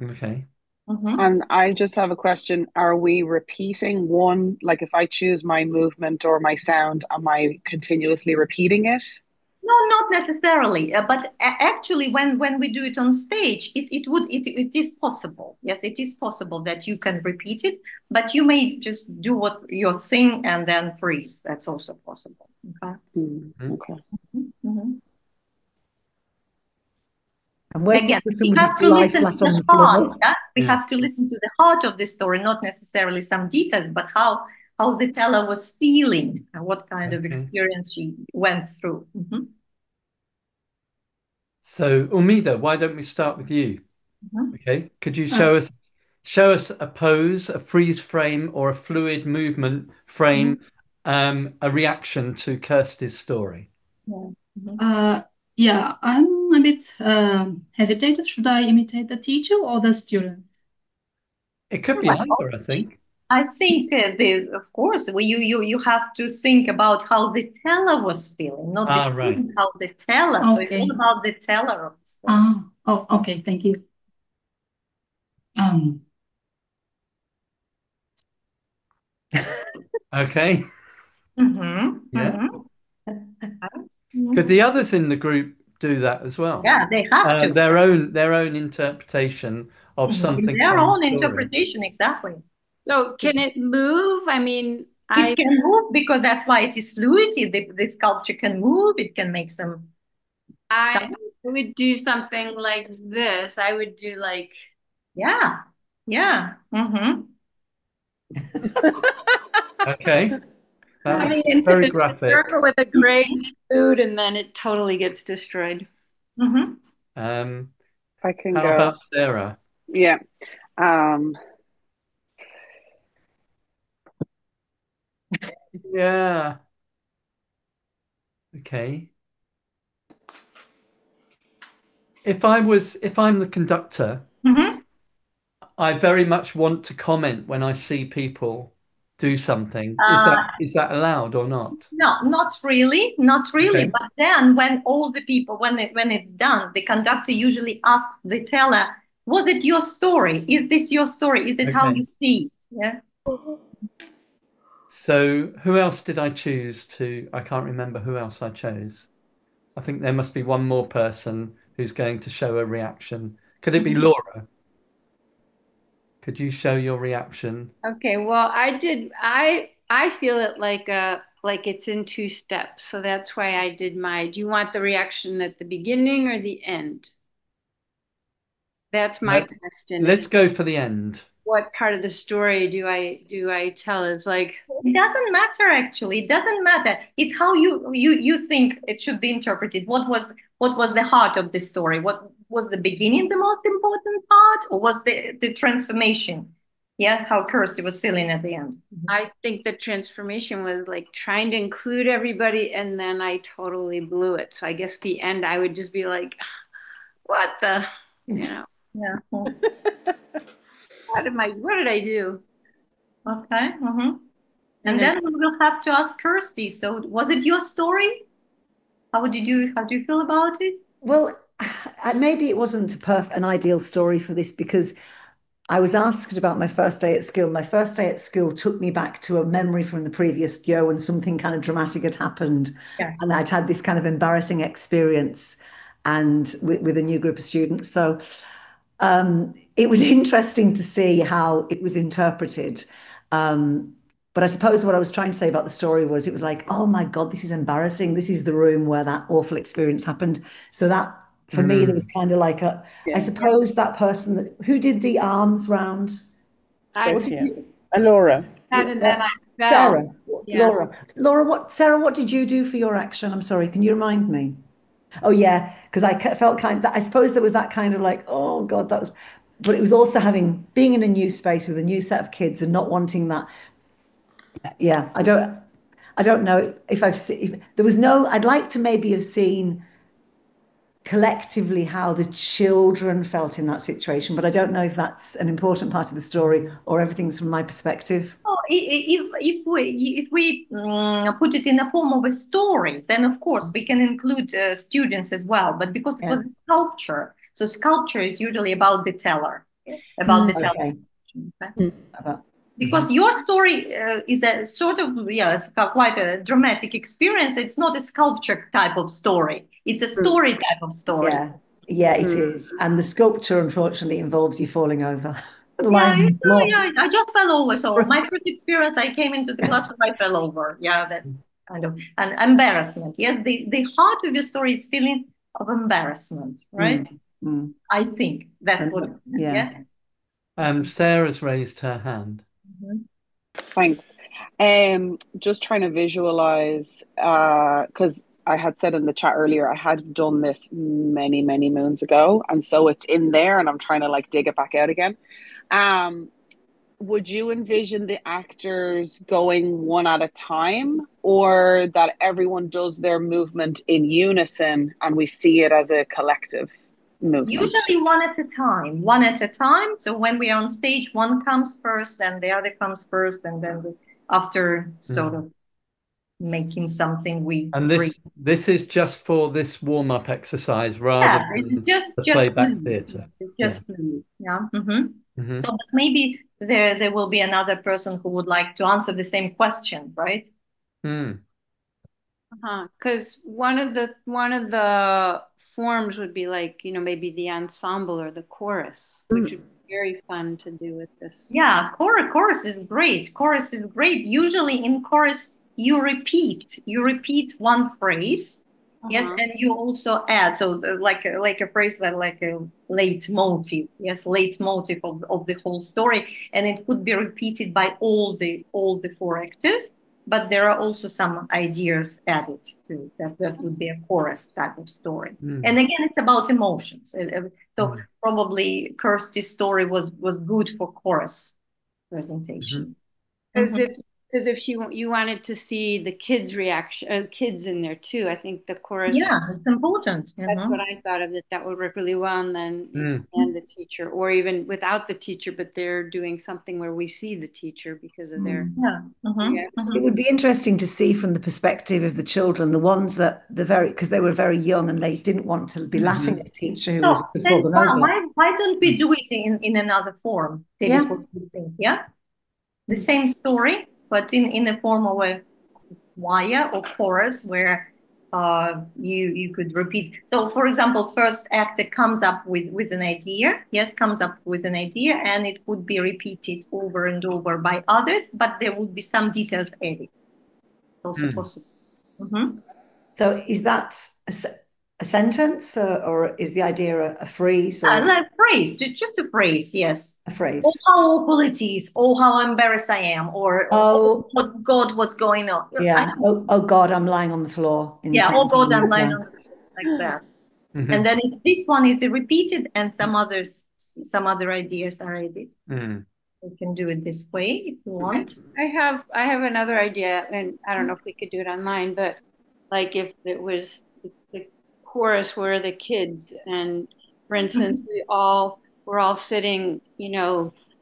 Okay. Mhm. And I just have a question. Are we repeating one? Like if I choose my movement or my sound, am I continuously repeating it? No, not necessarily, but actually, when we do it on stage, it is possible. Yes, it is possible that you can repeat it, but you may just do what you sing and then freeze. That's also possible. Okay. Hmm, Mhm. okay. Mhm. And where do you Again, put we somebody have to lie listen to flat on the the heart. floor? Yeah? We Yeah. have to listen to the heart of the story, not necessarily some details, but how the teller was feeling and what kind of Okay. experience she went through. Mhm. So, Umida, why don't we start with you? Mhm. Okay. Could you Uh, show us a pose, a freeze frame, or a fluid movement frame, a reaction to Kirsty's story? Yeah. Mhm. Yeah, I'm a bit hesitated. Should I imitate the teacher or the students? It could be Well, either, I think. I think of course, you have to think about how the teller was feeling, not the Ah, right. students, how the teller. So it's all Okay. about the teller of the story. Oh, okay. Thank you. Um, Okay. Mhm. Yeah. Mhm. Could the others in the group do that as well? Yeah, they have to. Their own interpretation of Mhm. In something their from the own story. interpretation, exactly. so can it move? I mean, It can move because that's why it is fluid. The sculpture can move. It can make some I sound. would do something like this. I would do like, Yeah, yeah. Mm-hmm. Okay. That I was mean, into very the graphic. circle with a great food, and then it totally gets destroyed. Mm-hmm. Um, I can how go. about Sarah? Yeah. Um, Yeah. Okay. If I'm the conductor, Mm-hmm. I very much want to comment when I see people do something. Uh, Is that allowed or not? no, not really, not really. Okay. But then, when all the people, when it's done, the conductor usually asks the teller, "Was it your story? Is this your story? Is it how Okay. you see it?" Yeah. So who else did I choose to? I can't remember who else I chose. I think there must be one more person who's going to show a reaction. Could it be Mhm. Laura? Could you show your reaction? Okay, well, I feel it like it's in two steps. So that's why I did my, do you want the reaction at the beginning or the end? That's my Let, question. let's It's go for the end. what part of the story do I tell? It's like, It doesn't matter actually. It doesn't matter. It's how you think it should be interpreted. What was the heart of the story? What was the beginning the most important part, or was the transformation? Yeah, how Kirsty was feeling at the end. I think the transformation was like trying to include everybody and then I totally blew it. So I guess the end I would just be like, what the, you know, Yeah. what did I do? Okay. Mm-hmm. And And then then we will have to ask Kirsty. So, was it your story? How do you feel about it? Well, maybe it wasn't an ideal story for this because I was asked about my first day at school. My first day at school took me back to a memory from the previous year when something kind of dramatic had happened, Yeah. and I'd had this kind of embarrassing experience, and with a new group of students. So it was interesting to see how it was interpreted. But I suppose what I was trying to say about the story was it was like, oh my God, this is embarrassing. This is the room where that awful experience happened. So that for me, there was Mm. kind of like I yeah. suppose that person who did the arms round. I What did Yeah. you, Laura. had and then I fell. Sarah, Yeah. Sarah, what did you do for your action? I'm sorry, can you remind me? Oh yeah, because felt kind of, I suppose there was that kind of like, oh God, that was, but it was also being in a new space with a new set of kids and not wanting that. Yeah, I don't know if I've seen, if, there was no, I'd like to maybe have seen collectively how the children felt in that situation, but I don't know if that's an important part of the story or everything's from my perspective. Oh, if we put it in the form of a story, then of course we can include students as well. But because it Yeah. was a sculpture, so sculpture is usually about the teller, about the Mm. teller. Okay. Okay? About- Because your story is a sort of, yeah, it's quite a dramatic experience. It's not a sculpture type of story. It's a story type of story. Yeah, yeah, it Mm. is. And the sculpture, unfortunately, involves you falling over and Yeah, lying on the floor. yeah. I just fell over. So my first experience, I came into the classroom, I fell over. Yeah, that's kind of an embarrassment. Yes, the heart of your story is feeling of embarrassment, right? Mm. I think that's what. Yeah. Sarah's raised her hand. Thanks. Just trying to visualize, because I had said in the chat earlier, I had done this many, many moons ago, and so it's in there, and I'm trying to like dig it back out again. Would you envision the actors going one at a time, or that everyone does their movement in unison and we see it as a collective movement? Usually one at a time, one at a time. So when we are on stage, one comes first, then the other comes first, and then after sort of making something, we And this is just for this warm-up exercise rather than just the just Playback fluid. Theatre. It's just fluid. Yeah. So maybe there will be another person who would like to answer the same question, right? Because one of the forms would be like, maybe the ensemble or the chorus, which would be very fun to do with this. Yeah, chorus is great. Chorus is great. Usually in chorus, you repeat one phrase. Yes, and you also add, so like a phrase that like a leitmotif, yes, leitmotif of the whole story, and it could be repeated by all the four actors, but there are also some ideas added to that would be a chorus type of story. And again, it's about emotions. So probably Kirsty's story was good for chorus presentation. Because if you wanted to see the kids' reaction, kids in there too, I think the chorus. Yeah, it's important. That's what I thought of, that would work really well. And then and the teacher, or even without the teacher, but they're doing something where we see the teacher because of their. It would be interesting to see from the perspective of the children, the ones that because they were very young and they didn't want to be laughing at a teacher who was before them over. Why don't we do it in another form? Yeah. The same story, but in the form of a choir or chorus where you could repeat. So, for example, first actor comes up with an idea. Yes, comes up with an idea, and it would be repeated over and over by others, but there would be some details added. Also possible. So, is that a sentence, or is the idea a phrase? Or... a phrase, just a phrase, yes. A phrase. Oh, how awful it is. Oh, how embarrassed I am. Or, oh God, what's going on? Yeah. Oh God, I'm lying on the floor. Oh God, I'm lying on the floor, like that. And then if this one is repeated and some other ideas are added. We can do it this way if you want. I have another idea, and I don't know if we could do it online, but like if it was the chorus were the kids, and for instance, we're all sitting,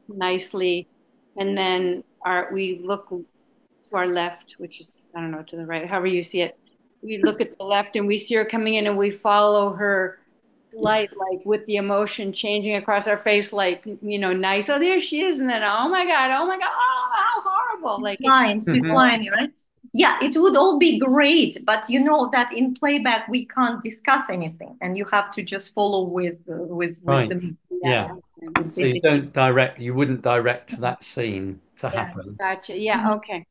nicely, and then we look to our left, which is, I don't know, to the right, however you see it. We look at the left and we see her coming in, and we follow her light, like with the emotion changing across our face, like, nice. Oh, there she is. And then, oh my God, oh, how horrible. Like, she's flying, right? Yeah, it would all be great, but you know that in playback we can't discuss anything, and you have to just follow with the So you wouldn't direct that scene to happen. Gotcha. Yeah. Okay.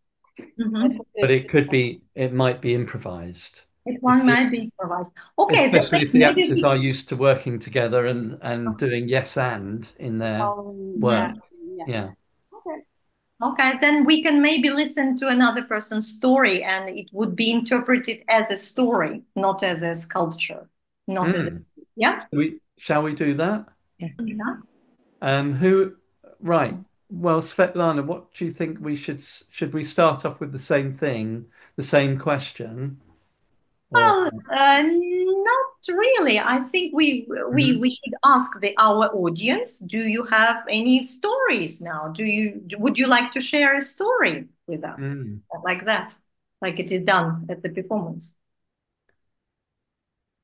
But it might be improvised. One might be improvised. Okay. Especially if the actors are used to working together and doing yes and in their work. Yeah. Okay, then we can maybe listen to another person's story, and it would be interpreted as a story, not as a sculpture. Not as Shall we do that? Yeah. Right. Well, Svetlana, what do you think should we start off with the same thing, the same question? Well, not really. I think we should ask our audience, do you have any stories now? Would you like to share a story with us like that, like it is done at the performance?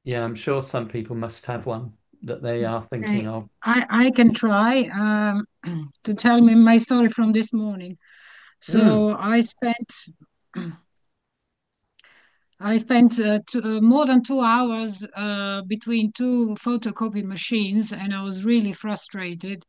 Yeah, I'm sure some people must have one that they are thinking of. I can try to tell me my story from this morning. So I spent more than 2 hours between two photocopy machines, and I was really frustrated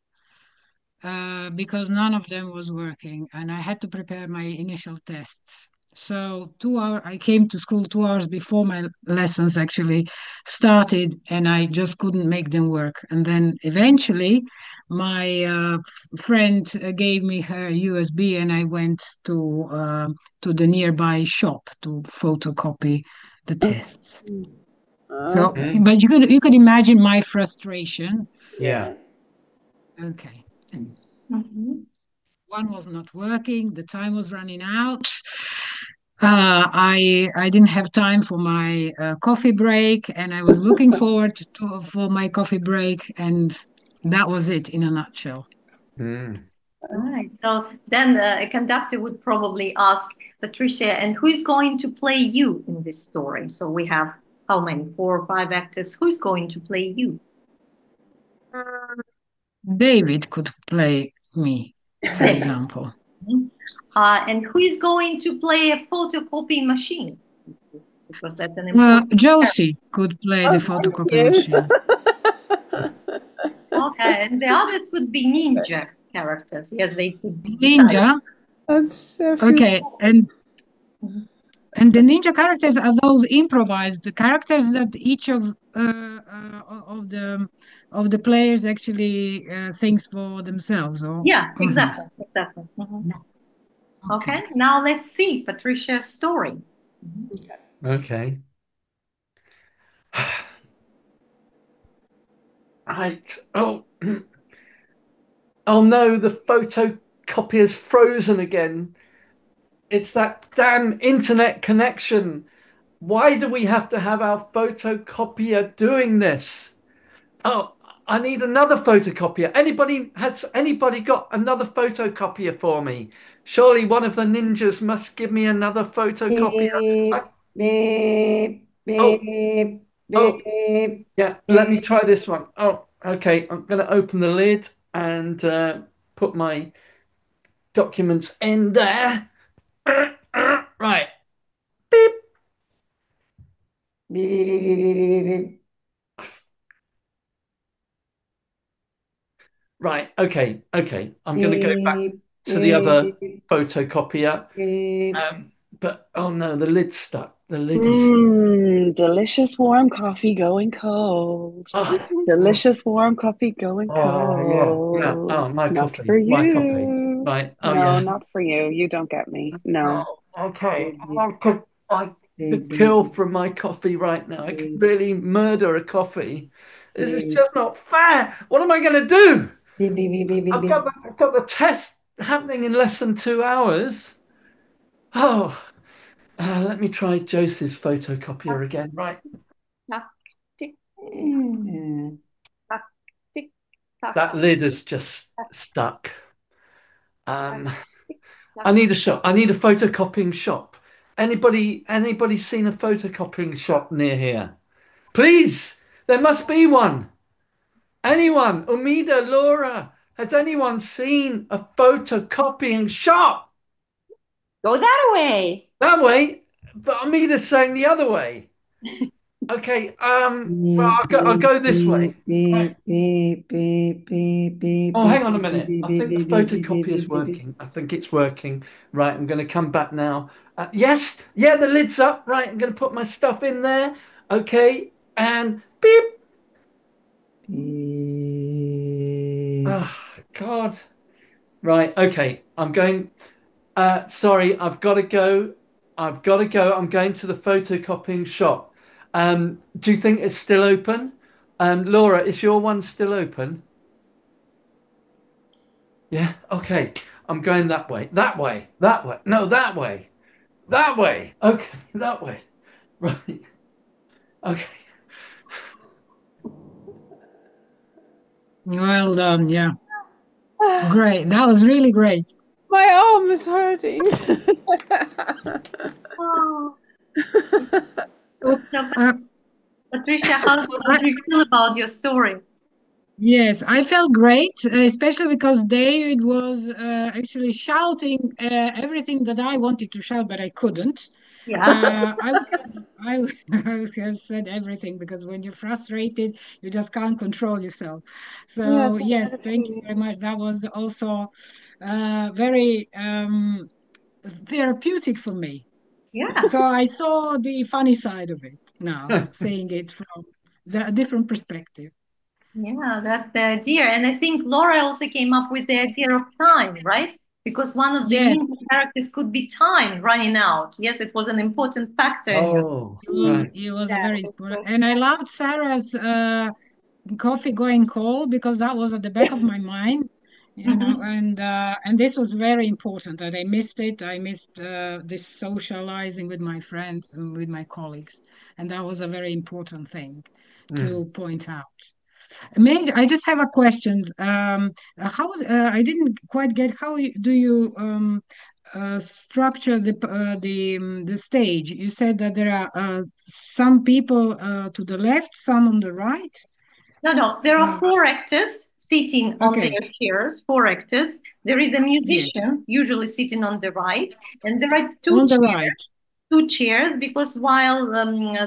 because none of them was working, and I had to prepare my initial tests. So 2 hours, I came to school 2 hours before my lessons actually started, and I just couldn't make them work. And then eventually, my friend gave me her USB, and I went to the nearby shop to photocopy the tests. So, Okay. but you could imagine my frustration. Yeah. Okay. Mhm. One was not working, the time was running out. I didn't have time for my coffee break, and I was looking forward for my coffee break, and that was it in a nutshell. Mm. Right. So then a conductor would probably ask Patricia, and who's going to play you in this story? So we have how many? 4 or 5 actors. Who's going to play you? David could play me, for example. And who is going to play a photocopying machine? Because that's an important character. Josie could play the photocopy machine. Okay, and the others could be ninja characters. Yes, they could be decided. Ninja. That's so Okay, funny. and the ninja characters are those improvised characters that each of the players actually thinks for themselves. Or Yeah, exactly, exactly. Mhm. Okay, now let's see Patricia's story. Okay. Right. Oh. Oh no, the photocopier's frozen again. It's that damn internet connection. Why do we have to have our photocopier doing this? Oh, I need another photocopier. Anybody got another photocopier for me? Surely one of the ninjas must give me another photocopier. Beep, Oh, beep, oh, beep, yeah, let me beep. try this one. Oh, okay. I'm going to open the lid and put my documents in there. Right. Beep. Beep, beep, beep, beep, beep, beep. Right. Okay. Okay. I'm going to go back Beep, to the other beep, photocopier. beep. But oh no, the lid's stuck. The lid is. Delicious warm coffee going cold. Oh, oh, Delicious warm coffee going oh, yeah. Yeah. cold. Oh, my Not for coffee. My coffee. you. Right. Oh, No, yeah. not for you. You don't get me. No. Oh, okay. Beep, I beep, could beep, kill from my coffee right now. I could beep, really murder a coffee. This is beep, just not fair. What am I going to do? beep, beep, beep, beep, beep, I've beep. got the test happening in less than 2 hours. Oh, let me try Josie's photocopier again. Right. Tack, tick, Mm. tack, tick, tack, That lid is just tack, stuck. tack, Um, tick, I tack. need a shop. I need a photocopying shop. Anybody seen a photocopying shop near here? Please, there must be one. Anyone? Umida, Laura, has anyone seen a photocopying shop? Go that way. That way, but Umida's saying the other way. Okay, well, Beep, I'll beep, go this way. beep, Right. beep, beep, beep, beep, beep, Oh, beep, hang on a beep, minute. beep, I beep, think the beep, beep, beep, beep, photocopy is beep, beep, beep. working. I think it's working. Right, I'm going to come back now. Yes, yeah, the lid's up. Right, I'm going to put my stuff in there. Okay, and beep. Beep. Oh, God. Right, okay. I'm going. Sorry, I've got to go. I've got to go. I'm going to the photocopying shop. Do you think it's still open? Laura, is your one still open? Yeah, okay. I'm going that way. That way. That way. No, that way. That way. Okay, that way. Right. Okay. Well done. Yeah. Great. That was really great. My arm is hurting. Oh, Oh, so, Patricia, how I, do you feel about your story? yes, I felt great, especially because David was actually shouting everything that I wanted to shout, but I couldn't. Yeah. I would I would have said everything because when you're frustrated, you just can't control yourself. Yeah, So yes, thank you definitely. very much. That was also very therapeutic for me. Yeah. So I saw the funny side of it now, saying it from a different perspective. Yeah, that's the idea. And I think Laura also came up with the idea of time, right? Because one of the Yes, main characters could be time running out. Yes, it was an important factor in your. Oh, it right. was a Yeah, very it important, was. and I loved Sarah's coffee going cold because that was at the back of my mind, Mhm. and this was very important that I missed it. I missed this socializing with my friends and with my colleagues, and that was a very important thing Mm. to point out. May I just have a question? How I didn't quite get do you structure the stage? You said that there are some people to the left, some on the right. No, no, there are Uh, four actors sitting on okay, their chairs, four actors. There is a yes, musician usually sitting on the right, and there are on the right. two chairs because while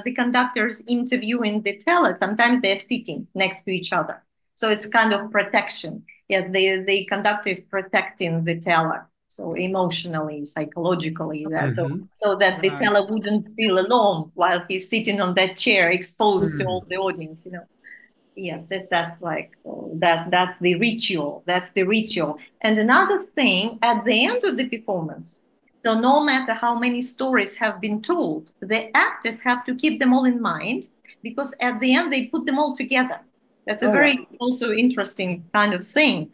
the conductor's interviewing the teller, sometimes they're sitting next to each other. So it's kind of protection. Yes, the conductor is protecting the teller. So emotionally, psychologically, Hmm. so that the Right. teller wouldn't feel alone while he's sitting on that chair exposed to Mm. all the audience, Yes, that's like that's the ritual. That's the ritual. And another thing, at the end of the performance, so no matter how many stories have been told, the actors have to keep them all in mind because at the end they put them all together. That's a Oh, very wow. also interesting kind of thing.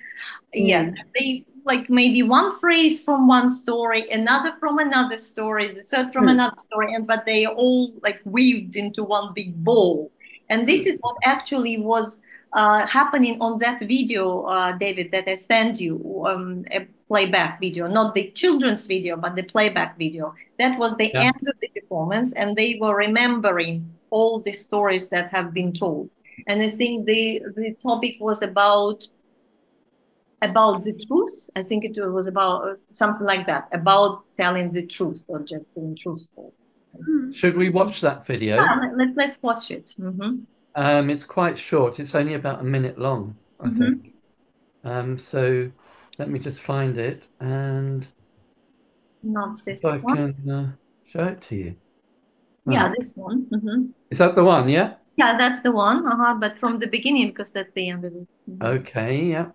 Yes, Mm. they like maybe one phrase from one story, another from another story, the third from Mm. another story, and but they all like weaved into one big ball. And this is what actually was happening on that video, David, that I sent you, a playback video, not the children's video, but the playback video. That was the Yeah. end of the performance, and they were remembering all the stories that have been told. And I think the topic was about the truth. I think it was about something like that, about telling the truth or just being truthful. Should we watch that video? Yeah, let's watch it. It's quite short. It's only about a minute long, I think. So let me just find it and Not if this I one. can show it to you. Yeah, Right. this one. Is that the one? Yeah. Yeah, that's the one. But from the beginning, because that's the end of it. Okay. Yeah.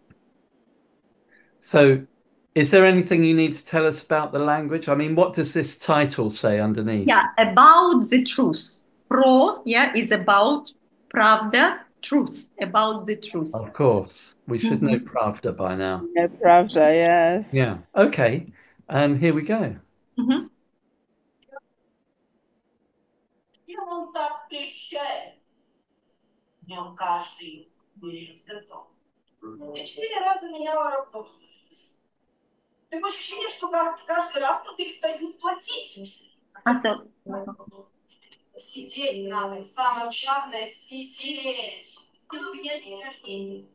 So, is there anything you need to tell us about the language? I mean, what does this title say underneath? Yeah, about the truth. Pro, yeah, is about pravda, truth, about the truth. Of course, we should know Mhm. Pravda by now. Yeah, Pravda, yes. Yeah. Okay. Here we go. Mhm. Он так прельщает. В нем каждый будет готов. Я 4 раза меняла работу. Такое ощущение, что каждый раз там перестают платить. So, Сидеть надо. Самое главное — сидеть. У меня день рождения.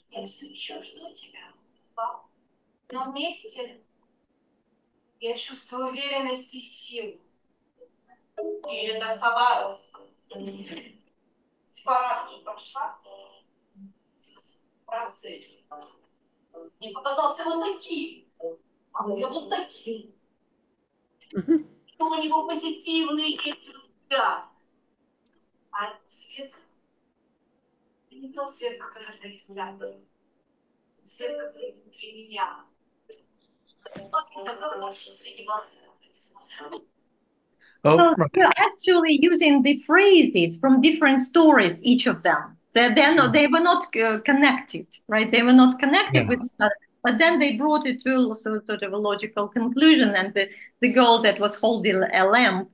Я все еще жду тебя. Но вместе я чувствую уверенность и силу. И это Хабаровск. С парадом прошла. Франциск. Мне показался вот таким. А у меня вот таким. Что у него позитивный взгляд. А свет — не тот свет, который дает тебя. Свет, который внутри меня. Такой может среди вас. Oh, so right. you're actually using the phrases from different stories, each of them. They were not connected, right? They were not connected Yeah. with each other. But then they brought it to sort of a logical conclusion. And the girl that was holding a lamp,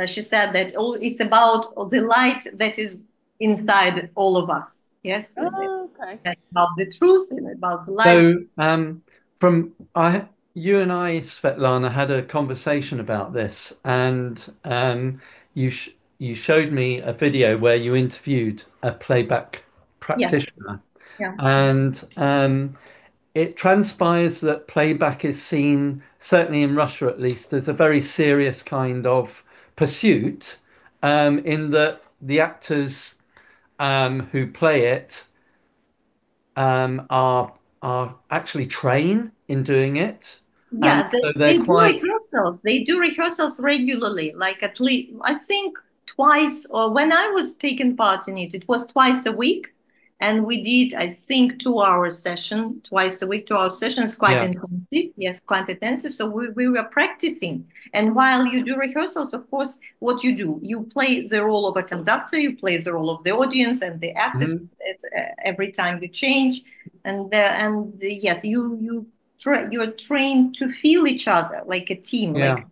she said that it's about the light that is inside all of us. Yes, Oh, okay. about the truth and about the light. So, you and I, Svetlana, had a conversation about this, and you you showed me a video where you interviewed a playback Yes, practitioner, yeah. and it transpires that playback is seen, certainly in Russia at least, as a very serious kind of pursuit, in that the actors who play it are actually trained in doing it, and Yeah, so they they're do it quite not rehearsals. They do rehearsals regularly, like at least, I think twice, or when I was taking part in it, it was twice a week. And we did, I think, 2 hour session, twice a week, 2 hour sessions, quite Yeah. intensive. Yes, quite intensive. So we were practicing. And while you do rehearsals, of course, what you do, you play the role of a conductor, you play the role of the audience and the actors. Every time you change. And yes, you're trained to feel each other like a team. Yeah. Like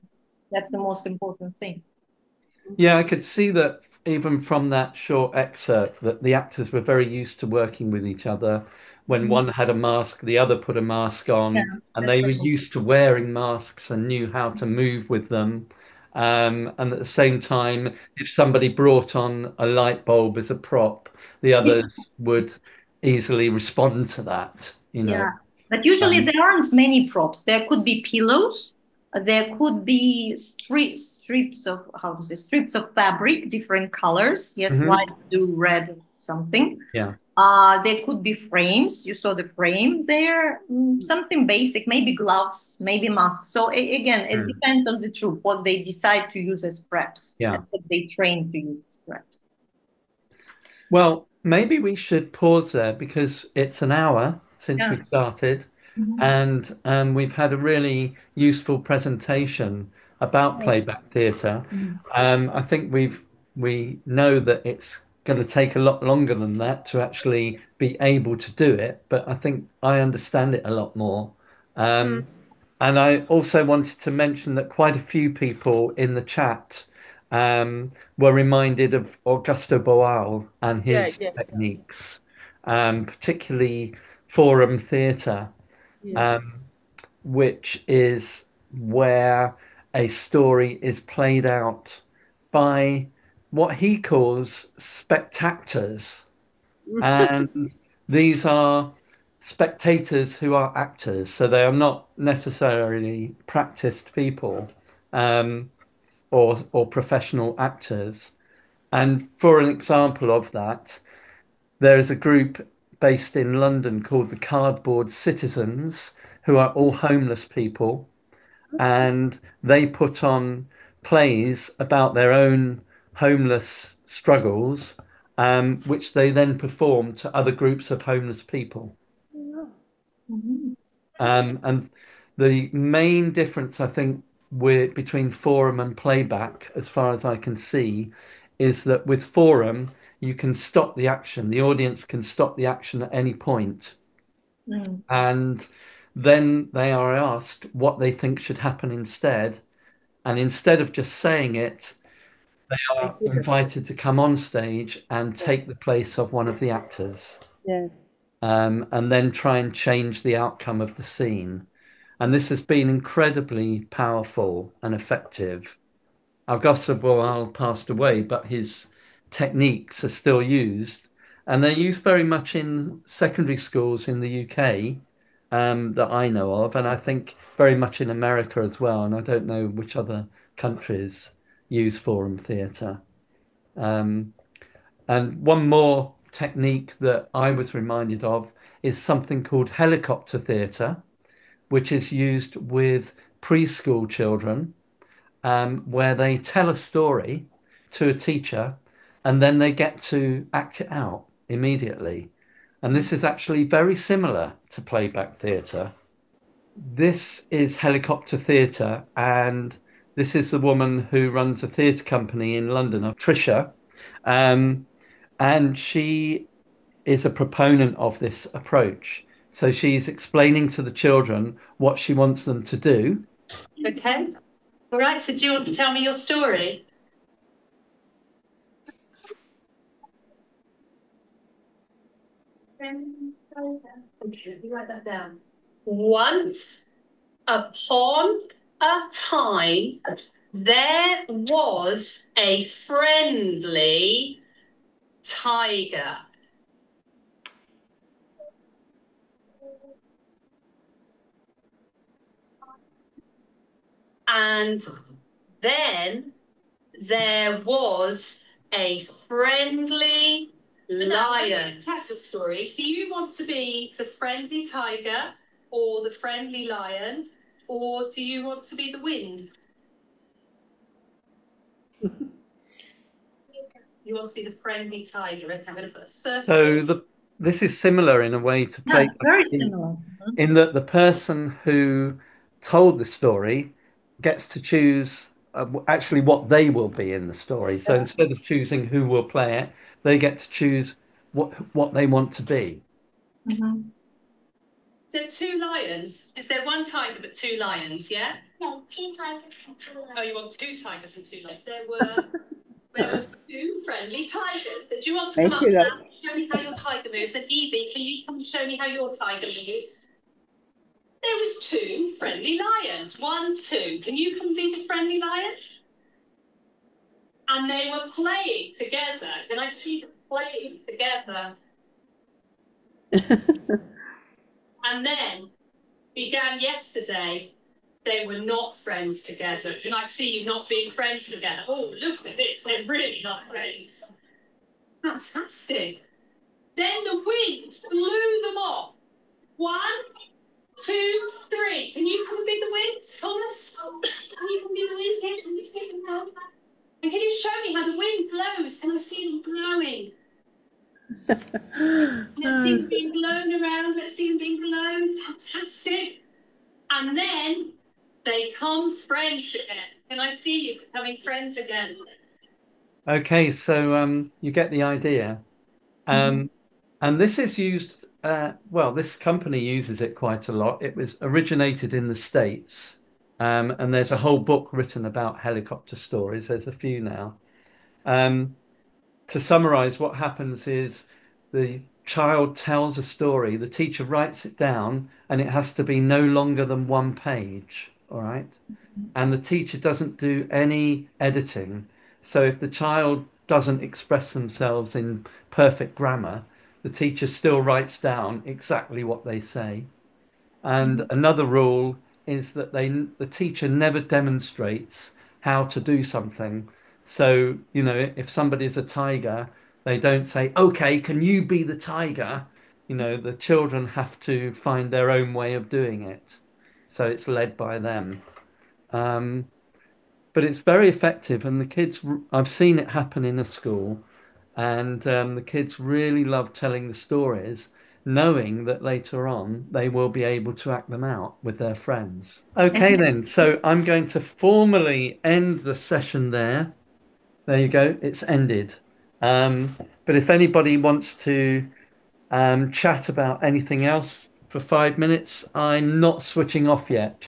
that's the most important thing. Yeah, I could see that even from that short excerpt that the actors were very used to working with each other. When one had a mask, the other put a mask on, Yeah, and that's they were right. used to wearing masks and knew how to move with them. And at the same time, if somebody brought on a light bulb as a prop, the others would easily respond to that, you know. Yeah, but usually Um, there aren't many props. There could be pillows. There could be strips of how to say strips of fabric, different colors. Yes, white, blue, red, something. yeah. There could be frames. You saw the frame there. Something basic, maybe gloves, maybe masks. So again, it depends on the troupe what they decide to use as preps Yeah. and what they train to use as preps. Well, maybe we should pause there because it's an hour since we started, and we've had a really useful presentation about playback theatre. I think we know that it's going to take a lot longer than that to actually be able to do it, but I think I understand it a lot more. And I also wanted to mention that quite a few people in the chat were reminded of Augusto Boal and his techniques, particularly forum theatre, which is where a story is played out by what he calls spectators. And these are spectators who are actors, so they are not necessarily practiced people or professional actors. And for an example of that, there is a group based in London called the Cardboard Citizens, who are all homeless people, and they put on plays about their own homeless struggles, which they then perform to other groups of homeless people. And the main difference, I think, between forum and playback, as far as I can see, is that with forum, you can stop the action. The audience can stop the action at any point. And then they are asked what they think should happen instead. And instead of just saying it, they are invited to come on stage and take the place of one of the actors. Yes. And then try and change the outcome of the scene. And this has been incredibly powerful and effective. Augusto Boal passed away, but his techniques are still used, and they're used very much in secondary schools in the UK that I know of, and I think very much in America as well. And I don't know which other countries use forum theatre. And one more technique that I was reminded of is something called helicopter theatre, which is used with preschool children, where they tell a story to a teacher and then they get to act it out immediately. And this is actually very similar to playback theatre. This is helicopter theatre, and this is the woman who runs a theatre company in London, Patricia. And she is a proponent of this approach. So she's explaining to the children what she wants them to do. Okay. All right. So do you want to tell me your story? Okay, you write that down. Once upon a time, there was a friendly tiger. And then there was a friendly lion. Tell your story. Do you want to be the friendly tiger or the friendly lion? or do you want to be the wind? You want to be the friendly tiger and have a bit of a circle. So this is similar in a way to Yeah, Playback very Theatre, similar. in that the person who told the story gets to choose actually what they will be in the story. So instead of choosing who will play it, they get to choose what they want to be. Mhm. So 2 lions. Is there 1 tiger but 2 lions? Yeah. No, 2 tigers and 2 lions. Oh, you want 2 tigers and 2 lions? There was 2 friendly tigers. Do you want to come Make up it now? up. Show me how your tiger moves. And Evie, can you come and show me how your tiger moves? There was 2 friendly lions. 1, 2. Can you come be the friendly lions? And they were playing together. Can I see them playing together? And then began yesterday. They were not friends together. Can I see you not being friends together? Oh, look at this. They're really not friends. Fantastic. Then the wind blew them off. 1, 2, 3. Can you come and be the wind, Thomas? Can you come and be the wind? Yes, can you take them now? And can you show me how the wind blows? Can I see them blowing? Let's see them being blown around. Let's see them being blown. Fantastic. And then they come friends again. Can I see you becoming friends again? Okay, so you get the idea. And this is used, well, this company uses it quite a lot. It was originated in the States, and there's a whole book written about helicopter stories. There's a few now. Um, to summarize, what happens is the child tells a story, the teacher writes it down, and it has to be no longer than 1 page, all right? And the teacher doesn't do any editing. So if the child doesn't express themselves in perfect grammar, the teacher still writes down exactly what they say. And another rule is that the teacher never demonstrates how to do something. So, if somebody's a tiger, they don't say, "Okay, can you be the tiger?" The children have to find their own way of doing it. So it's led by them. Um, but it's very effective, and the kids, I've seen it happen in a school, and the kids really love telling the stories, knowing that later on they will be able to act them out with their friends. Okay, then, so I'm going to formally end the session there. There you go, it's ended. But if anybody wants to chat about anything else for 5 minutes, I'm not switching off yet.